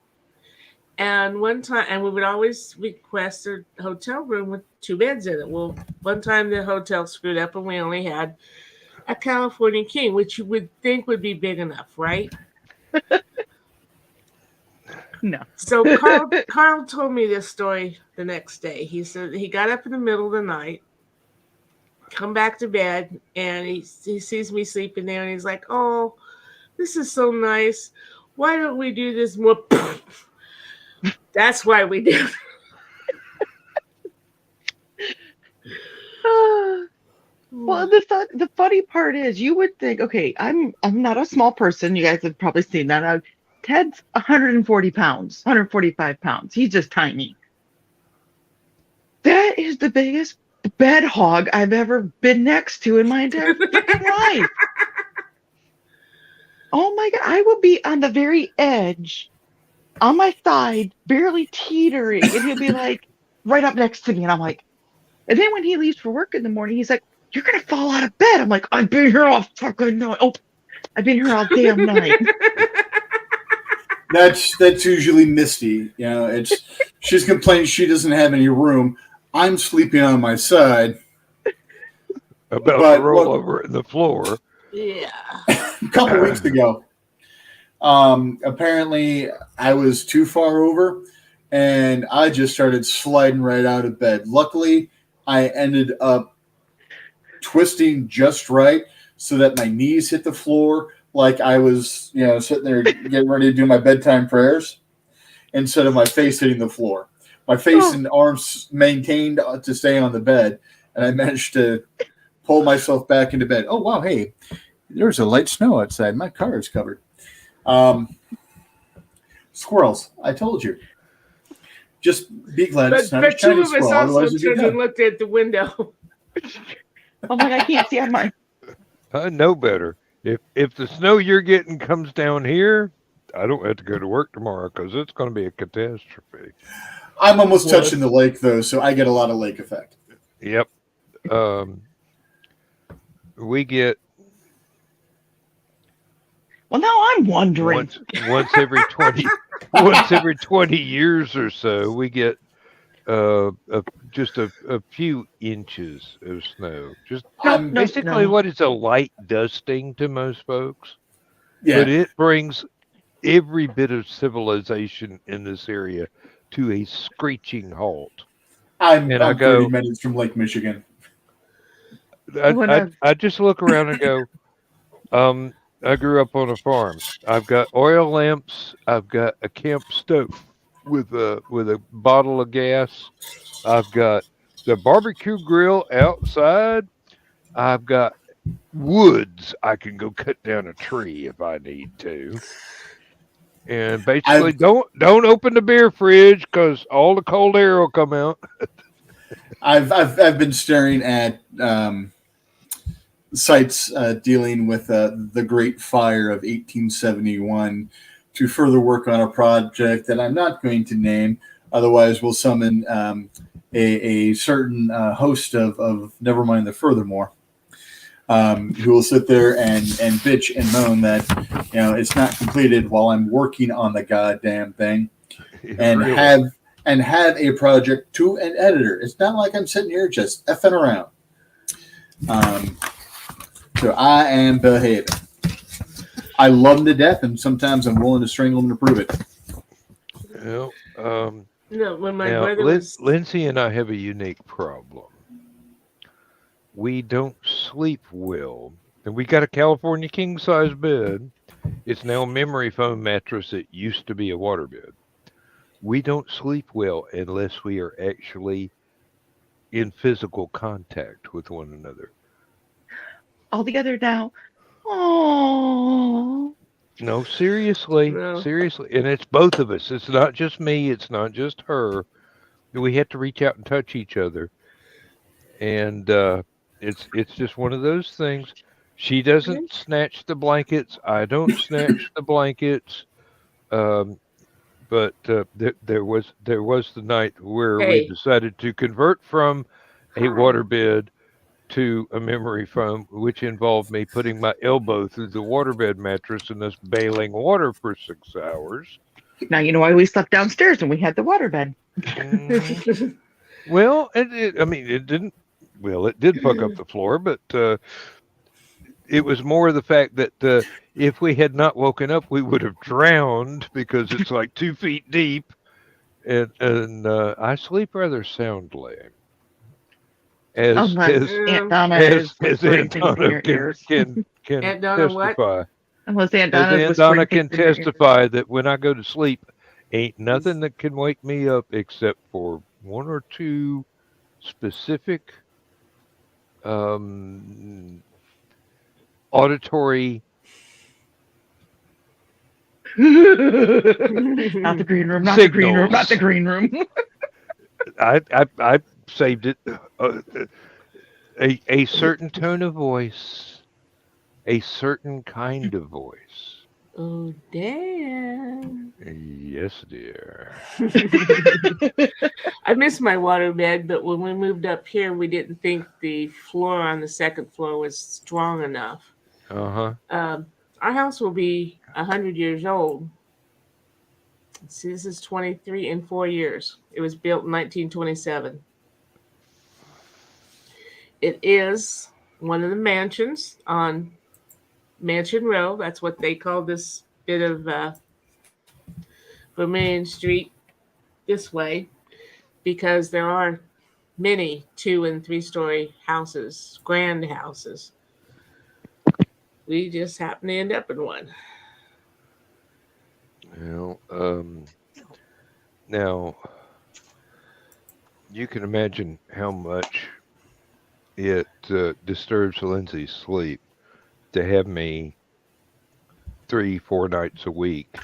And one time, and we would always request a hotel room with 2 beds in it. Well, one time the hotel screwed up and we only had a California king, which you would think would be big enough, right? No. So Carl told me this story the next day. He said he got up in the middle of the night, come back to bed, and he sees me sleeping there, and he's like, "Oh, this is so nice. Why don't we do this more?" That's why we do. Well, the funny part is, you would think, okay, I'm not a small person. You guys have probably seen that. Ted's 140 pounds, 145 pounds. He's just tiny. That is the biggest bed hog I've ever been next to in my entire freaking life. Oh my God. I will be on the very edge, on my side, barely teetering, and he'll be like right up next to me. And I'm like, and then when he leaves for work in the morning, he's like, "You're going to fall out of bed." I'm like, "I've been here all fucking night. Oh, I've been here all damn night." That's usually Misty. You know, she's complaining she doesn't have any room. I'm sleeping on my side. About to roll over in the floor. Yeah. A couple weeks ago, apparently I was too far over, and I just started sliding right out of bed. Luckily, I ended up twisting just right so that my knees hit the floor, like I was, sitting there getting ready to do my bedtime prayers, instead of my face hitting the floor. My face and arms maintained to stay on the bed, and I managed to pull myself back into bed. Oh, wow, hey, there's a light snow outside. My car is covered. Squirrels, I told you. Just be glad it's not a But two Chinese of us squirrel, also otherwise it'd be turned dead. and looked at the window. I'm like, I can't see on my. I know better. If the snow you're getting comes down here, I don't have to go to work tomorrow because it's going to be a catastrophe. I'm almost Yeah. touching the lake though, so I get a lot of lake effect. Yep. We get Well, now I'm wondering. once every 20 years or so, we get just a few inches of snow. Just I'm- basically what is a light dusting to most folks, Yeah, but it brings every bit of civilization in this area to a screeching halt. I'm And I 30 go, minutes from Lake Michigan. I just look around and go, I grew up on a farm. I've got oil lamps. I've got a camp stove with a bottle of gas. I've got the barbecue grill outside. I've got woods. I can go cut down a tree if I need to. And basically, don't open the beer fridge because all the cold air will come out. I've been staring at sites dealing with the Great Fire of 1871 to further work on a project that I'm not going to name. Otherwise, we'll summon a certain host of never mind the furthermore, who will sit there and bitch and moan that it's not completed while I'm working on the goddamn thing, and Really. have a project to an editor. It's not like I'm sitting here just effing around. So I am behaving. I love them to death, and sometimes I'm willing to strangle them to prove it. Well, No, when my now, brother was Lindsay and I have a unique problem. We don't sleep well. And we got a California king size bed. It's now a memory foam mattress. It used to be a waterbed. We don't sleep well unless we are actually in physical contact with one another. All together now. Oh. No, seriously. No. Seriously. And it's both of us. It's not just me. It's not just her. We have to reach out and touch each other. And it's just one of those things. She doesn't snatch the blankets. I don't snatch the blankets. But there was the night where we Hey. decided to convert from a waterbed to a memory foam, which involved me putting my elbow through the waterbed mattress and us bailing water for 6 hours. Now you know why we slept downstairs and we had the waterbed. Mhm. Well, it didn't. Well, it did fuck up the floor, but it was more the fact that if we had not woken up, we would have drowned because it's like 2 feet deep, and I sleep rather soundly. As Unless Aunt Donna is as whispering Aunt things in Donna your ears. can Aunt Donna what? testify. Unless Aunt As Donna is Aunt whispering Donna can things in your ears. testify that when I go to sleep, ain't nothing that can wake me up except for one or two specific auditory. Not the green room, not the green room, not the green room. I saved it. A certain tone of voice, a certain kind of voice. Oh, damn. Yes, dear. I miss my waterbed, but when we moved up here, we didn't think the floor on the second floor was strong enough. Uh-huh. Our house will be 100 years old. Let's see, this is 23 in 4 years. It was built in 1927. It is one of the mansions on Mansion Row. That's what they call this bit of Vermilion Street this way, because there are many 2- and 3-story houses, grand houses. We just happen to end up in one. Well, now you can imagine how much it disturbs Lindsay's sleep to have me 3-4 nights a week,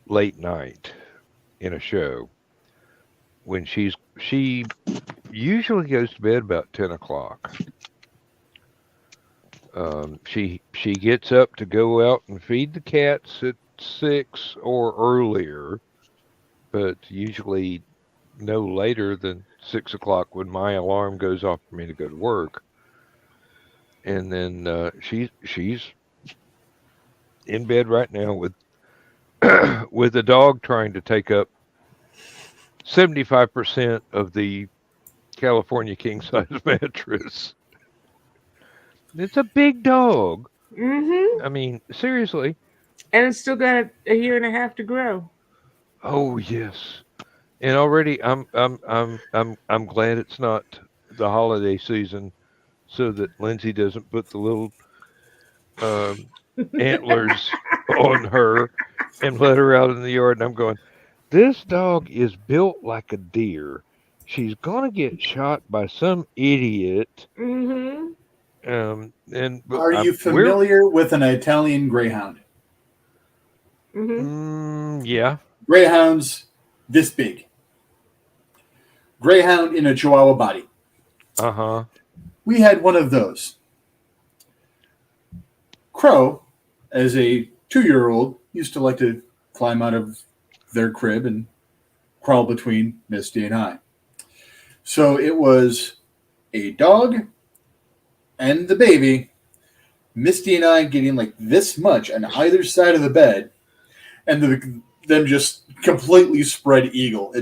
late night, in a show when she usually goes to bed about 10 o'clock. She gets up to go out and feed the cats at 6 or earlier, but usually no later than 6 o'clock when my alarm goes off for me to go to work. And then she's in bed right now with with the dog trying to take up 75% of the California king size mattress. It's a big dog. Mm-hmm. I mean, seriously. And it's still got a year and a half to grow. Oh yes. And already I'm glad it's not the holiday season so that Lindsay doesn't put the little antlers on her and let her out in the yard. And I'm going, this dog is built like a deer. She's gonna get shot by some idiot. Mm-hmm. Are you familiar with an Italian Greyhound? Mm-hmm. Yeah. Greyhounds this big. Greyhound in a Chihuahua body. Uh-huh. We had one of those. Crow, as a 2-year-old, used to like to climb out of their crib and crawl between Misty and I. So it was a dog and the baby, Misty and I getting like this much on either side of the bed, and them just completely spread eagle.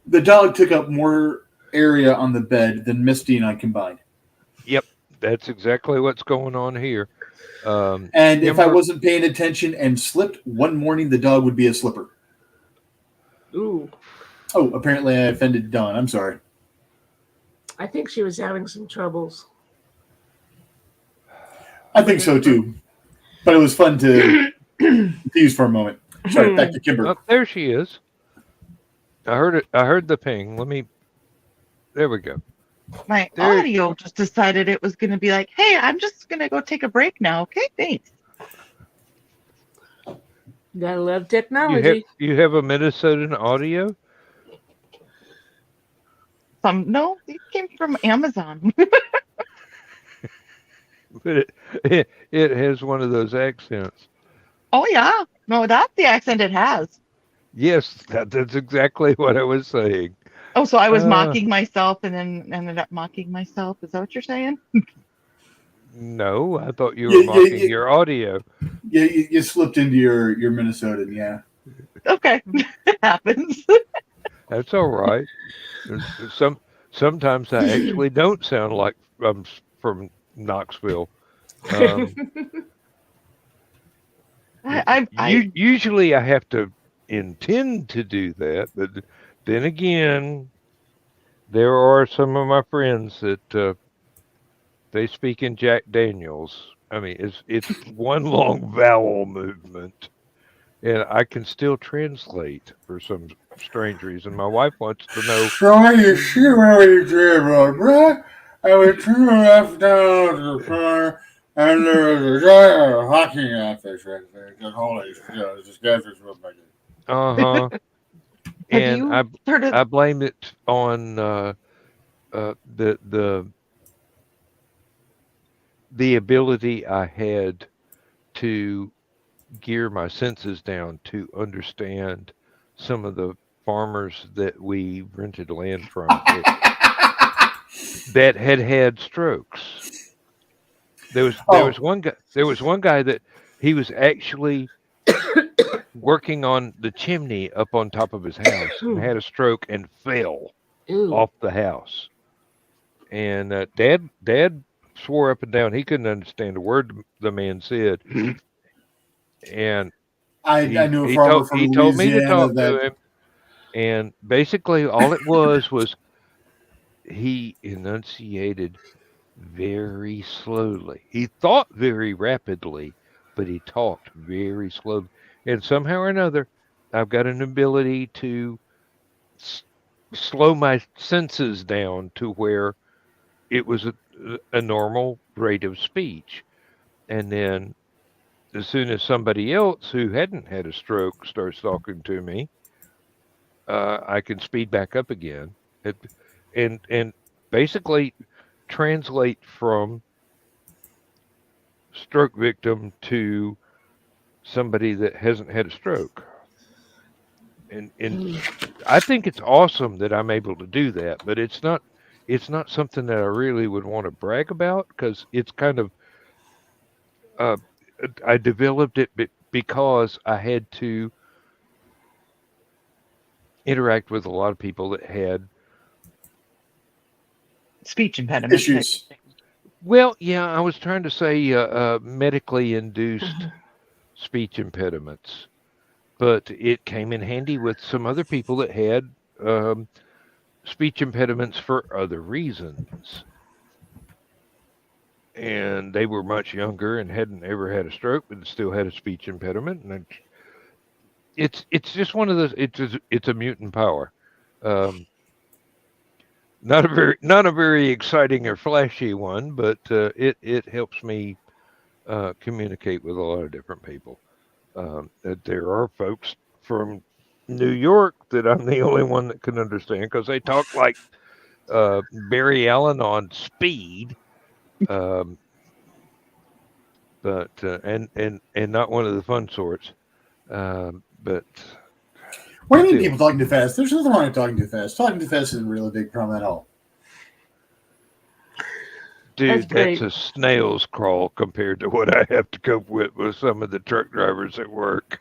The dog took up more area on the bed than Misty and I combined. Yep, that's exactly what's going on here. And if I wasn't paying attention and slipped one morning, the dog would be a slipper. Ooh. Oh, apparently I offended Dawn. I'm sorry. I think she was having some troubles. I think so too. But it was fun to tease for a moment. Sorry, back to Kimber. Oh, there she is. I heard it. I heard the ping. There we go. My audio just decided it was going to be like, hey, I'm just going to go take a break now. Okay, thanks. Gotta love technology. You have a Minnesotan audio? No, it came from Amazon. But it has one of those accents. Oh, yeah. No, that's the accent it has. Yes, that's exactly what I was saying. Oh, so I was mocking myself and then ended up mocking myself. Is that what you're saying? No, I thought you were mocking your audio. Yeah, you slipped into your Minnesotan, yeah. Okay, it happens. That's all right. Sometimes I actually don't sound like I'm from Knoxville. Usually I have to intend to do that, but then again, there are some of my friends that they speak in Jack Daniels. I mean, it's one long vowel movement, and I can still translate for some strange reason. My wife wants to know. So you see where we drove, bruh? I was turn left down to the corner, and there was a giant hockey office right there. Just holy shit, this guy's just what I did. Uh-huh. And I blame it on the ability I had to gear my senses down to understand some of the farmers that we rented land from that had strokes. There was one guy that he was actually working on the chimney up on top of his house and had a stroke and fell off the house. And Dad swore up and down he couldn't understand a word the man said. And I knew a farmer from he told me to talk to him. And basically all it was he enunciated very slowly. He thought very rapidly, but he talked very slowly. And somehow or another, I've got an ability to slow my senses down to where it was a normal rate of speech. And then as soon as somebody else who hadn't had a stroke starts talking to me, I can speed back up again. And basically translate from stroke victim to somebody that hasn't had a stroke. And I think it's awesome that I'm able to do that, but it's not something that I really would want to brag about, because it's kind of uh, I developed it because I had to interact with a lot of people that had, Speech impediment type Issues. thing. well, yeah, I was trying to say medically induced speech impediments, but it came in handy with some other people that had um, speech impediments for other reasons. And they were much younger and hadn't ever had a stroke, but still had a speech impediment. And it's just one of those. It's a mutant power. Um, not a very exciting or flashy one, but it helps me communicate with a lot of different people. That there are folks from New York that I'm the only one that can understand, because they talk like Barry Allen on speed. Um, but and not one of the fun sorts. But What do you mean still, people talking too fast? There's nothing wrong with talking too fast. Talking too fast isn't really a big problem at all. dude, great. that's a snail's crawl compared to what I have to cope with some of the truck drivers at work.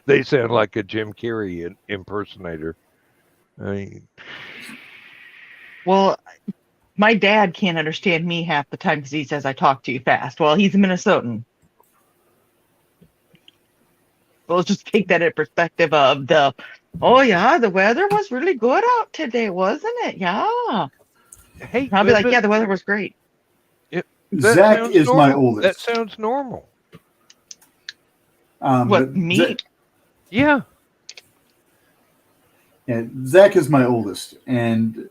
They sound like a Jim Carrey impersonator. I mean, Well, my dad can't understand me half the time because he says I talk too fast. Well, he's a Minnesotan. Well, let's just take that in perspective of oh yeah, the weather was really good out today, wasn't it? Yeah. hey, I'll be like, yeah, the weather was great. that Zach sounds is my normal. That oldest. sounds normal. What, but me? Yeah. Yeah, Zach is my oldest, and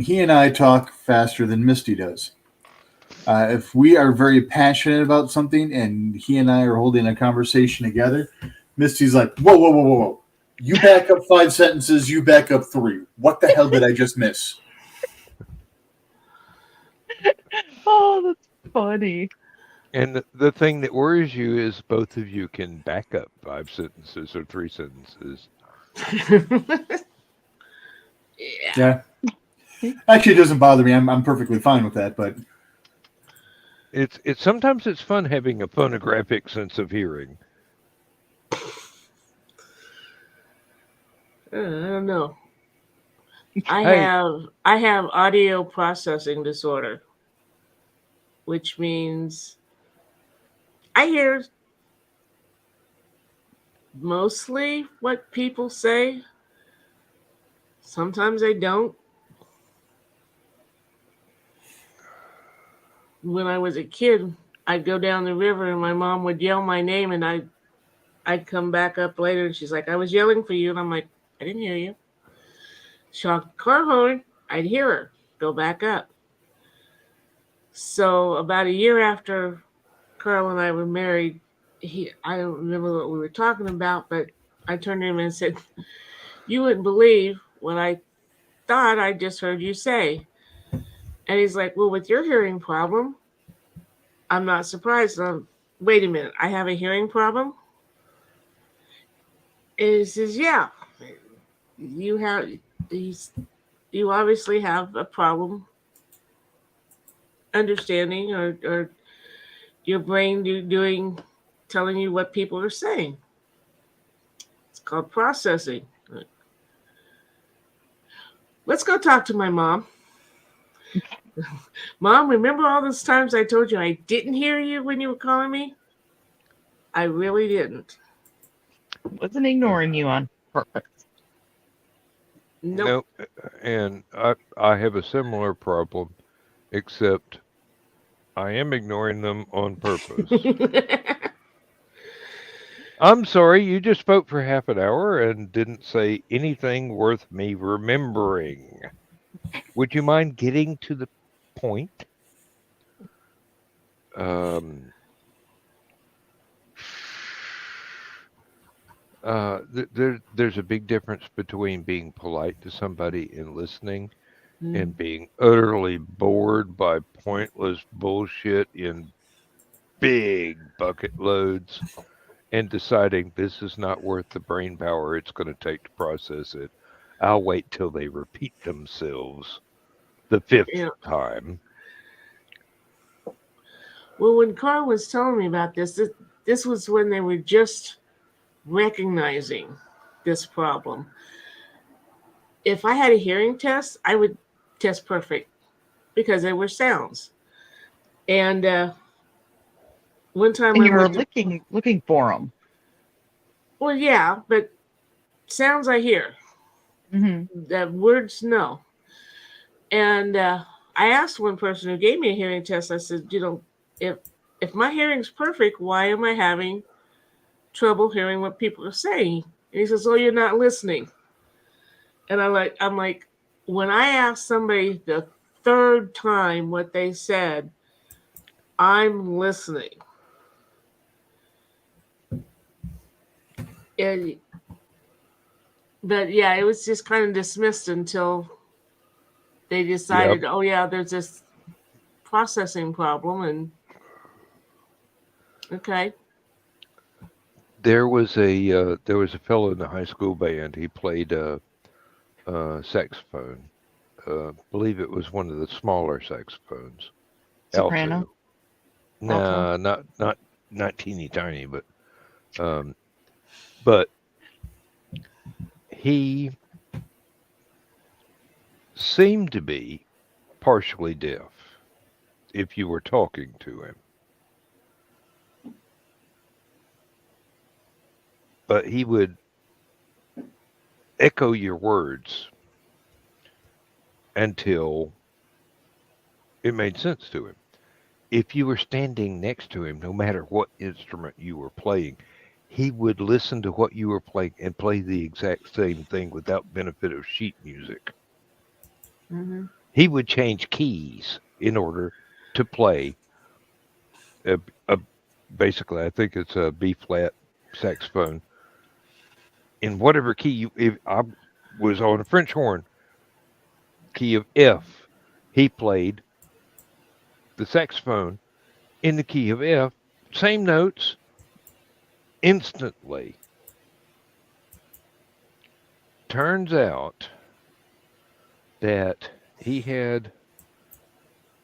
he and I talk faster than Misty does. If we are very passionate about something and he and I are holding a conversation together, Misty's like, whoa, whoa, whoa, whoa, whoa. You back up 5 sentences, you back up 3. What the hell did I just miss? Oh, that's funny. And the thing that worries you is both of you can back up 5 sentences or 3 sentences. Yeah. Actually, it doesn't bother me. I'm perfectly fine with that, but It's sometimes it's fun having a phonographic sense of hearing. I don't know. Hey. I have audio processing disorder, which means I hear mostly what people say. Sometimes I don't. When I was a kid, I'd go down the river and my mom would yell my name, and I'd come back up later and she's like, I was yelling for you. And I'm like, I didn't hear you. She honked the car horn. I'd hear her go back up. So about a year after Carl and I were married, I don't remember what we were talking about, but I turned to him and said, you wouldn't believe what I thought I just heard you say. And he's like, well, with your hearing problem, I'm not surprised. Wait a minute, I have a hearing problem? And he says, yeah, you have, you obviously have a problem understanding or your brain telling you what people are saying. It's called processing. Let's go talk to my mom. Mom, remember all those times I told you I didn't hear you when you were calling me? I really didn't. Wasn't ignoring you on purpose. Nope. And I have a similar problem, except I am ignoring them on purpose. I'm sorry, you just spoke for half an hour and didn't say anything worth me remembering. Would you mind getting to the point? There's a big difference between being polite to somebody and listening. and being utterly bored by pointless bullshit in big bucket loads and deciding this is not worth the brain power it's going to take to process it. I'll wait till they repeat themselves the fifth Yeah. time. Well, when Carl was telling me about this was when they were just recognizing this problem. If I had a hearing test, I would test perfect because there were sounds. And one time And I you were went to, looking for them. well, yeah, but sounds I hear. The words, no. And I asked one person who gave me a hearing test, I said, if my hearing's perfect, why am I having trouble hearing what people are saying? And he says, oh, you're not listening. And I'm like, when I ask somebody the third time what they said, I'm listening. And, but yeah, it was just kind of dismissed until they decided, oh yeah, there's this processing problem, and okay. There was a fellow in the high school band. He played saxophone. Believe it was one of the smaller saxophones. Soprano. Alto. No, not teeny tiny, but he seemed to be partially deaf if you were talking to him. But he would echo your words until it made sense to him. If you were standing next to him, no matter what instrument you were playing, he would listen to what you were playing and play the exact same thing without benefit of sheet music. Mm-hmm. He would change keys in order to play basically, I think it's a B flat saxophone. In whatever key if I was on a French horn, key of F, he played the saxophone in the key of F, same notes, instantly. Turns out that he had,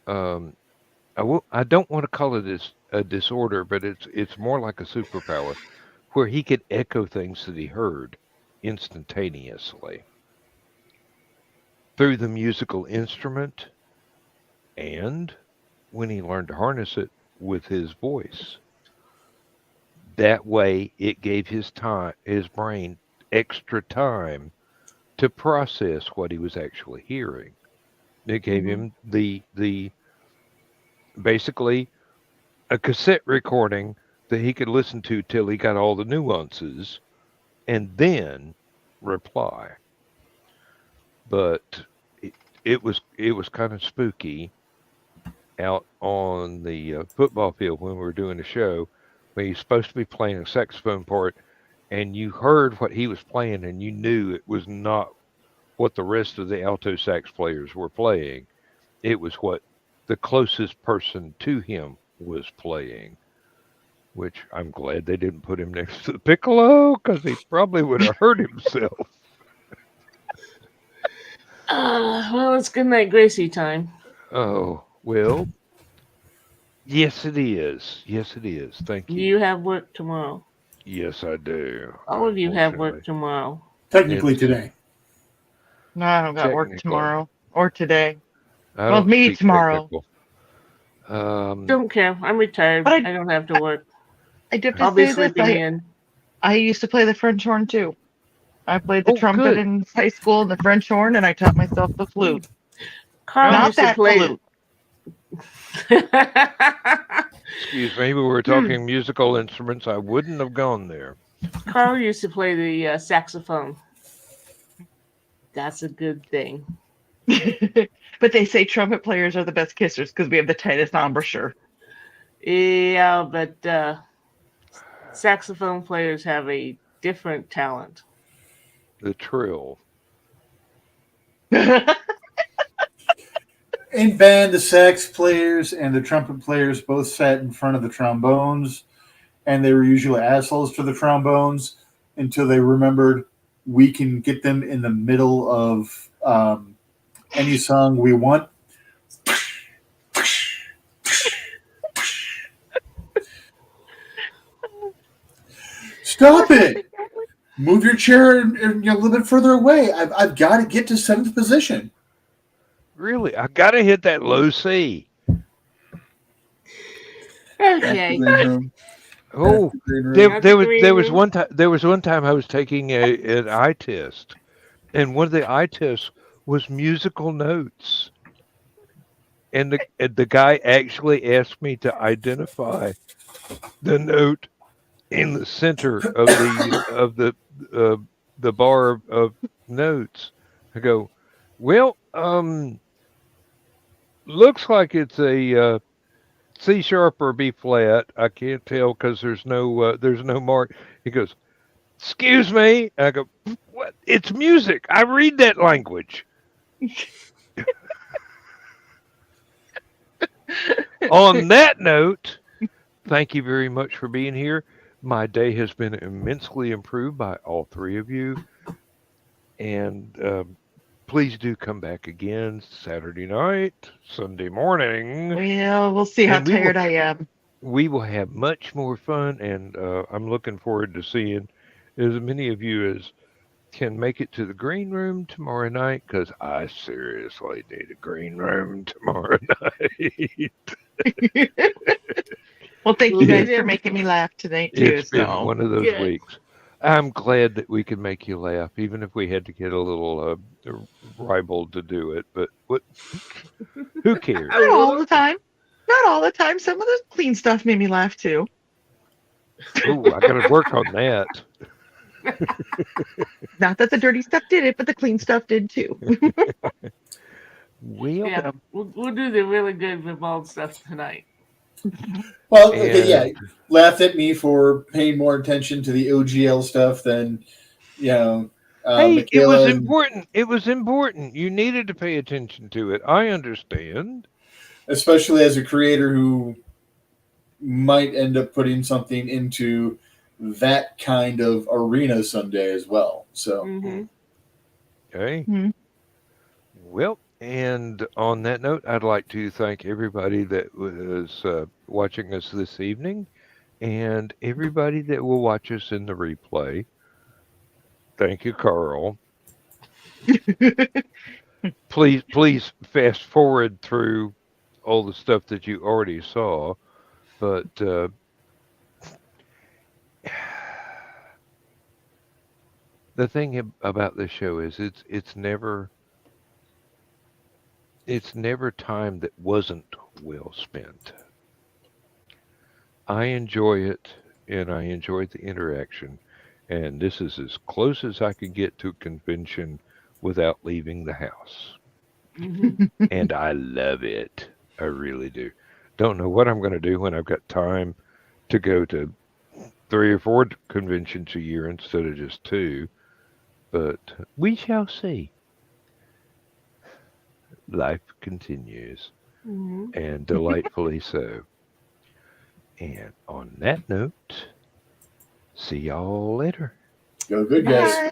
I don't want to call it a disorder, but it's more like a superpower, where he could echo things that he heard instantaneously through the musical instrument and when he learned to harness it with his voice. That way it gave his brain extra time to process what he was actually hearing. It gave him the basically a cassette recording that he could listen to till he got all the nuances and then reply. But it was kind of spooky out on the football field when we were doing the show, when he's supposed to be playing a saxophone part, and you heard what he was playing, and you knew it was not what the rest of the alto sax players were playing. It was what the closest person to him was playing, which I'm glad they didn't put him next to the piccolo, because he probably would have hurt himself. Well, it's good night, Gracie time. Oh, well, yes, it is. Yes, it is. Thank you. You have work tomorrow. Yes, I do. All of you have work tomorrow. Technically today. No, I don't got work Technically. tomorrow or today. I Well, don't maybe speak tomorrow. technical. Don't care. I'm retired. But I don't have to work. I did I'll to be say this. sleeping in. I used to play the French horn too. I played the Oh, trumpet good. in high school and the French horn, and I taught myself the flute. Carl Not used to that play. flute. Excuse me, we were talking musical instruments. I wouldn't have gone there. Carl used to play the saxophone. That's a good thing. But they say trumpet players are the best kissers because we have the tightest embouchure. Yeah, but saxophone players have a different talent. The trill. In band, the sax players and the trumpet players both sat in front of the trombones, and they were usually assholes to the trombones until they remembered we can get them in the middle of any song we want. Stop it! Move your chair a little bit further away. I've got to get to 7th position. Really, I gotta hit that low C. Okay. Oh, there was one time I was taking an eye test, and one of the eye tests was musical notes, and the guy actually asked me to identify the note in the center of the bar of notes. I go, well, looks like it's a C sharp or B flat. I can't tell because there's no mark. He goes, excuse me. I go, what? It's music. I read that language. On that note, thank you very much for being here. My day has been immensely improved by all three of you. And please do come back again Saturday night, Sunday morning. Well, we'll see how tired I am. We will have much more fun, and I'm looking forward to seeing as many of you as can make it to the green room tomorrow night, because I seriously need a green room tomorrow night. Well, thank you guys for making me laugh tonight, too. It's been one of those weeks. I'm glad that we can make you laugh, even if we had to get a little ribald to do it. But who cares? Not all the time. Not all the time. Some of the clean stuff made me laugh, too. Oh, I got to work on that. Not that the dirty stuff did it, but the clean stuff did, too. We'll do the really good ribald stuff tonight. Well, okay, laugh at me for paying more attention to the OGL stuff than, hey, it was important. It was important. You needed to pay attention to it. I understand. Especially as a creator who might end up putting something into that kind of arena someday as well. So, Okay. Mm-hmm. Well, and on that note, I'd like to thank everybody that was watching us this evening, and everybody that will watch us in the replay. Thank you, Carl. Please fast forward through all the stuff that you already saw, but the thing about this show is it's never time that wasn't well spent. I enjoy it, and I enjoy the interaction, and this is as close as I could get to a convention without leaving the house. And I love it. I really do. Don't know what I'm going to do when I've got time to go to 3 or 4 conventions a year instead of just 2, but we shall see. Life continues, and delightfully so. And on that note, see y'all later. Go good, guys. Bye.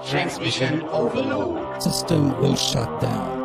Transmission overload. System will shut down.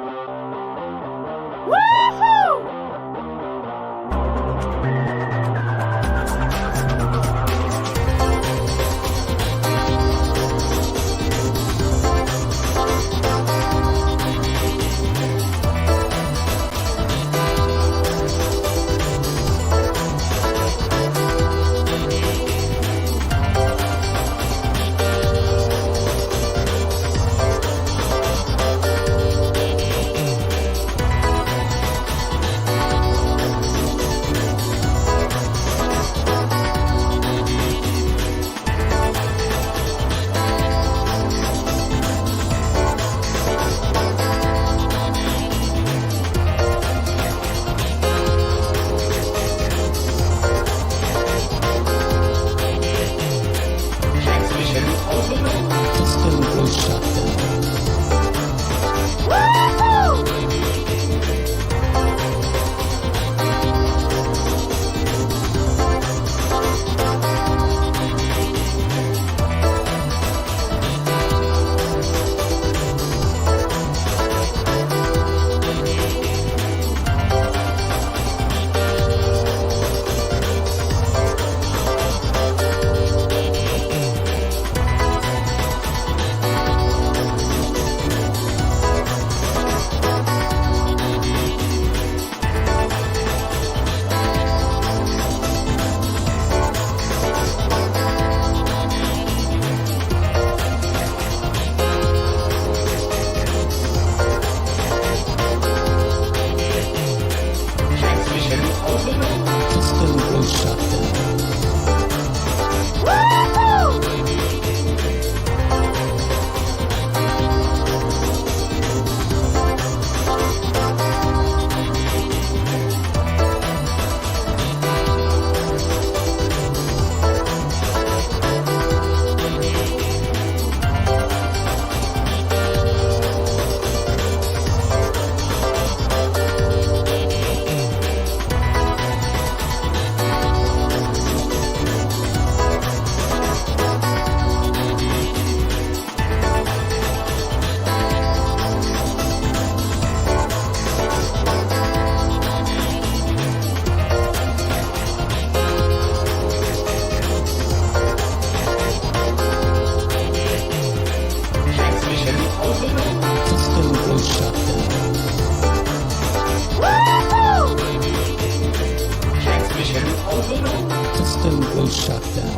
System will shut down.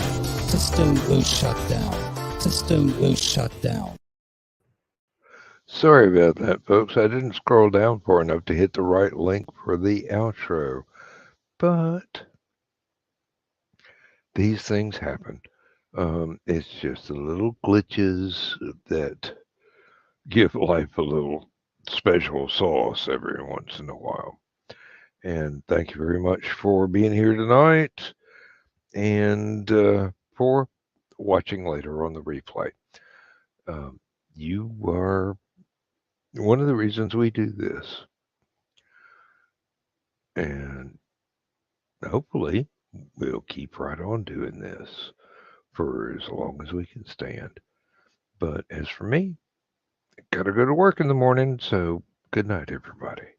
System will shut down. System will shut down. Sorry about that, folks. I didn't scroll down far enough to hit the right link for the outro. But these things happen. It's just the little glitches that give life a little special sauce every once in a while. And thank you very much for being here tonight and for watching later on the replay. You are one of the reasons we do this. And hopefully we'll keep right on doing this for as long as we can stand. But as for me, I gotta go to work in the morning, so good night, everybody.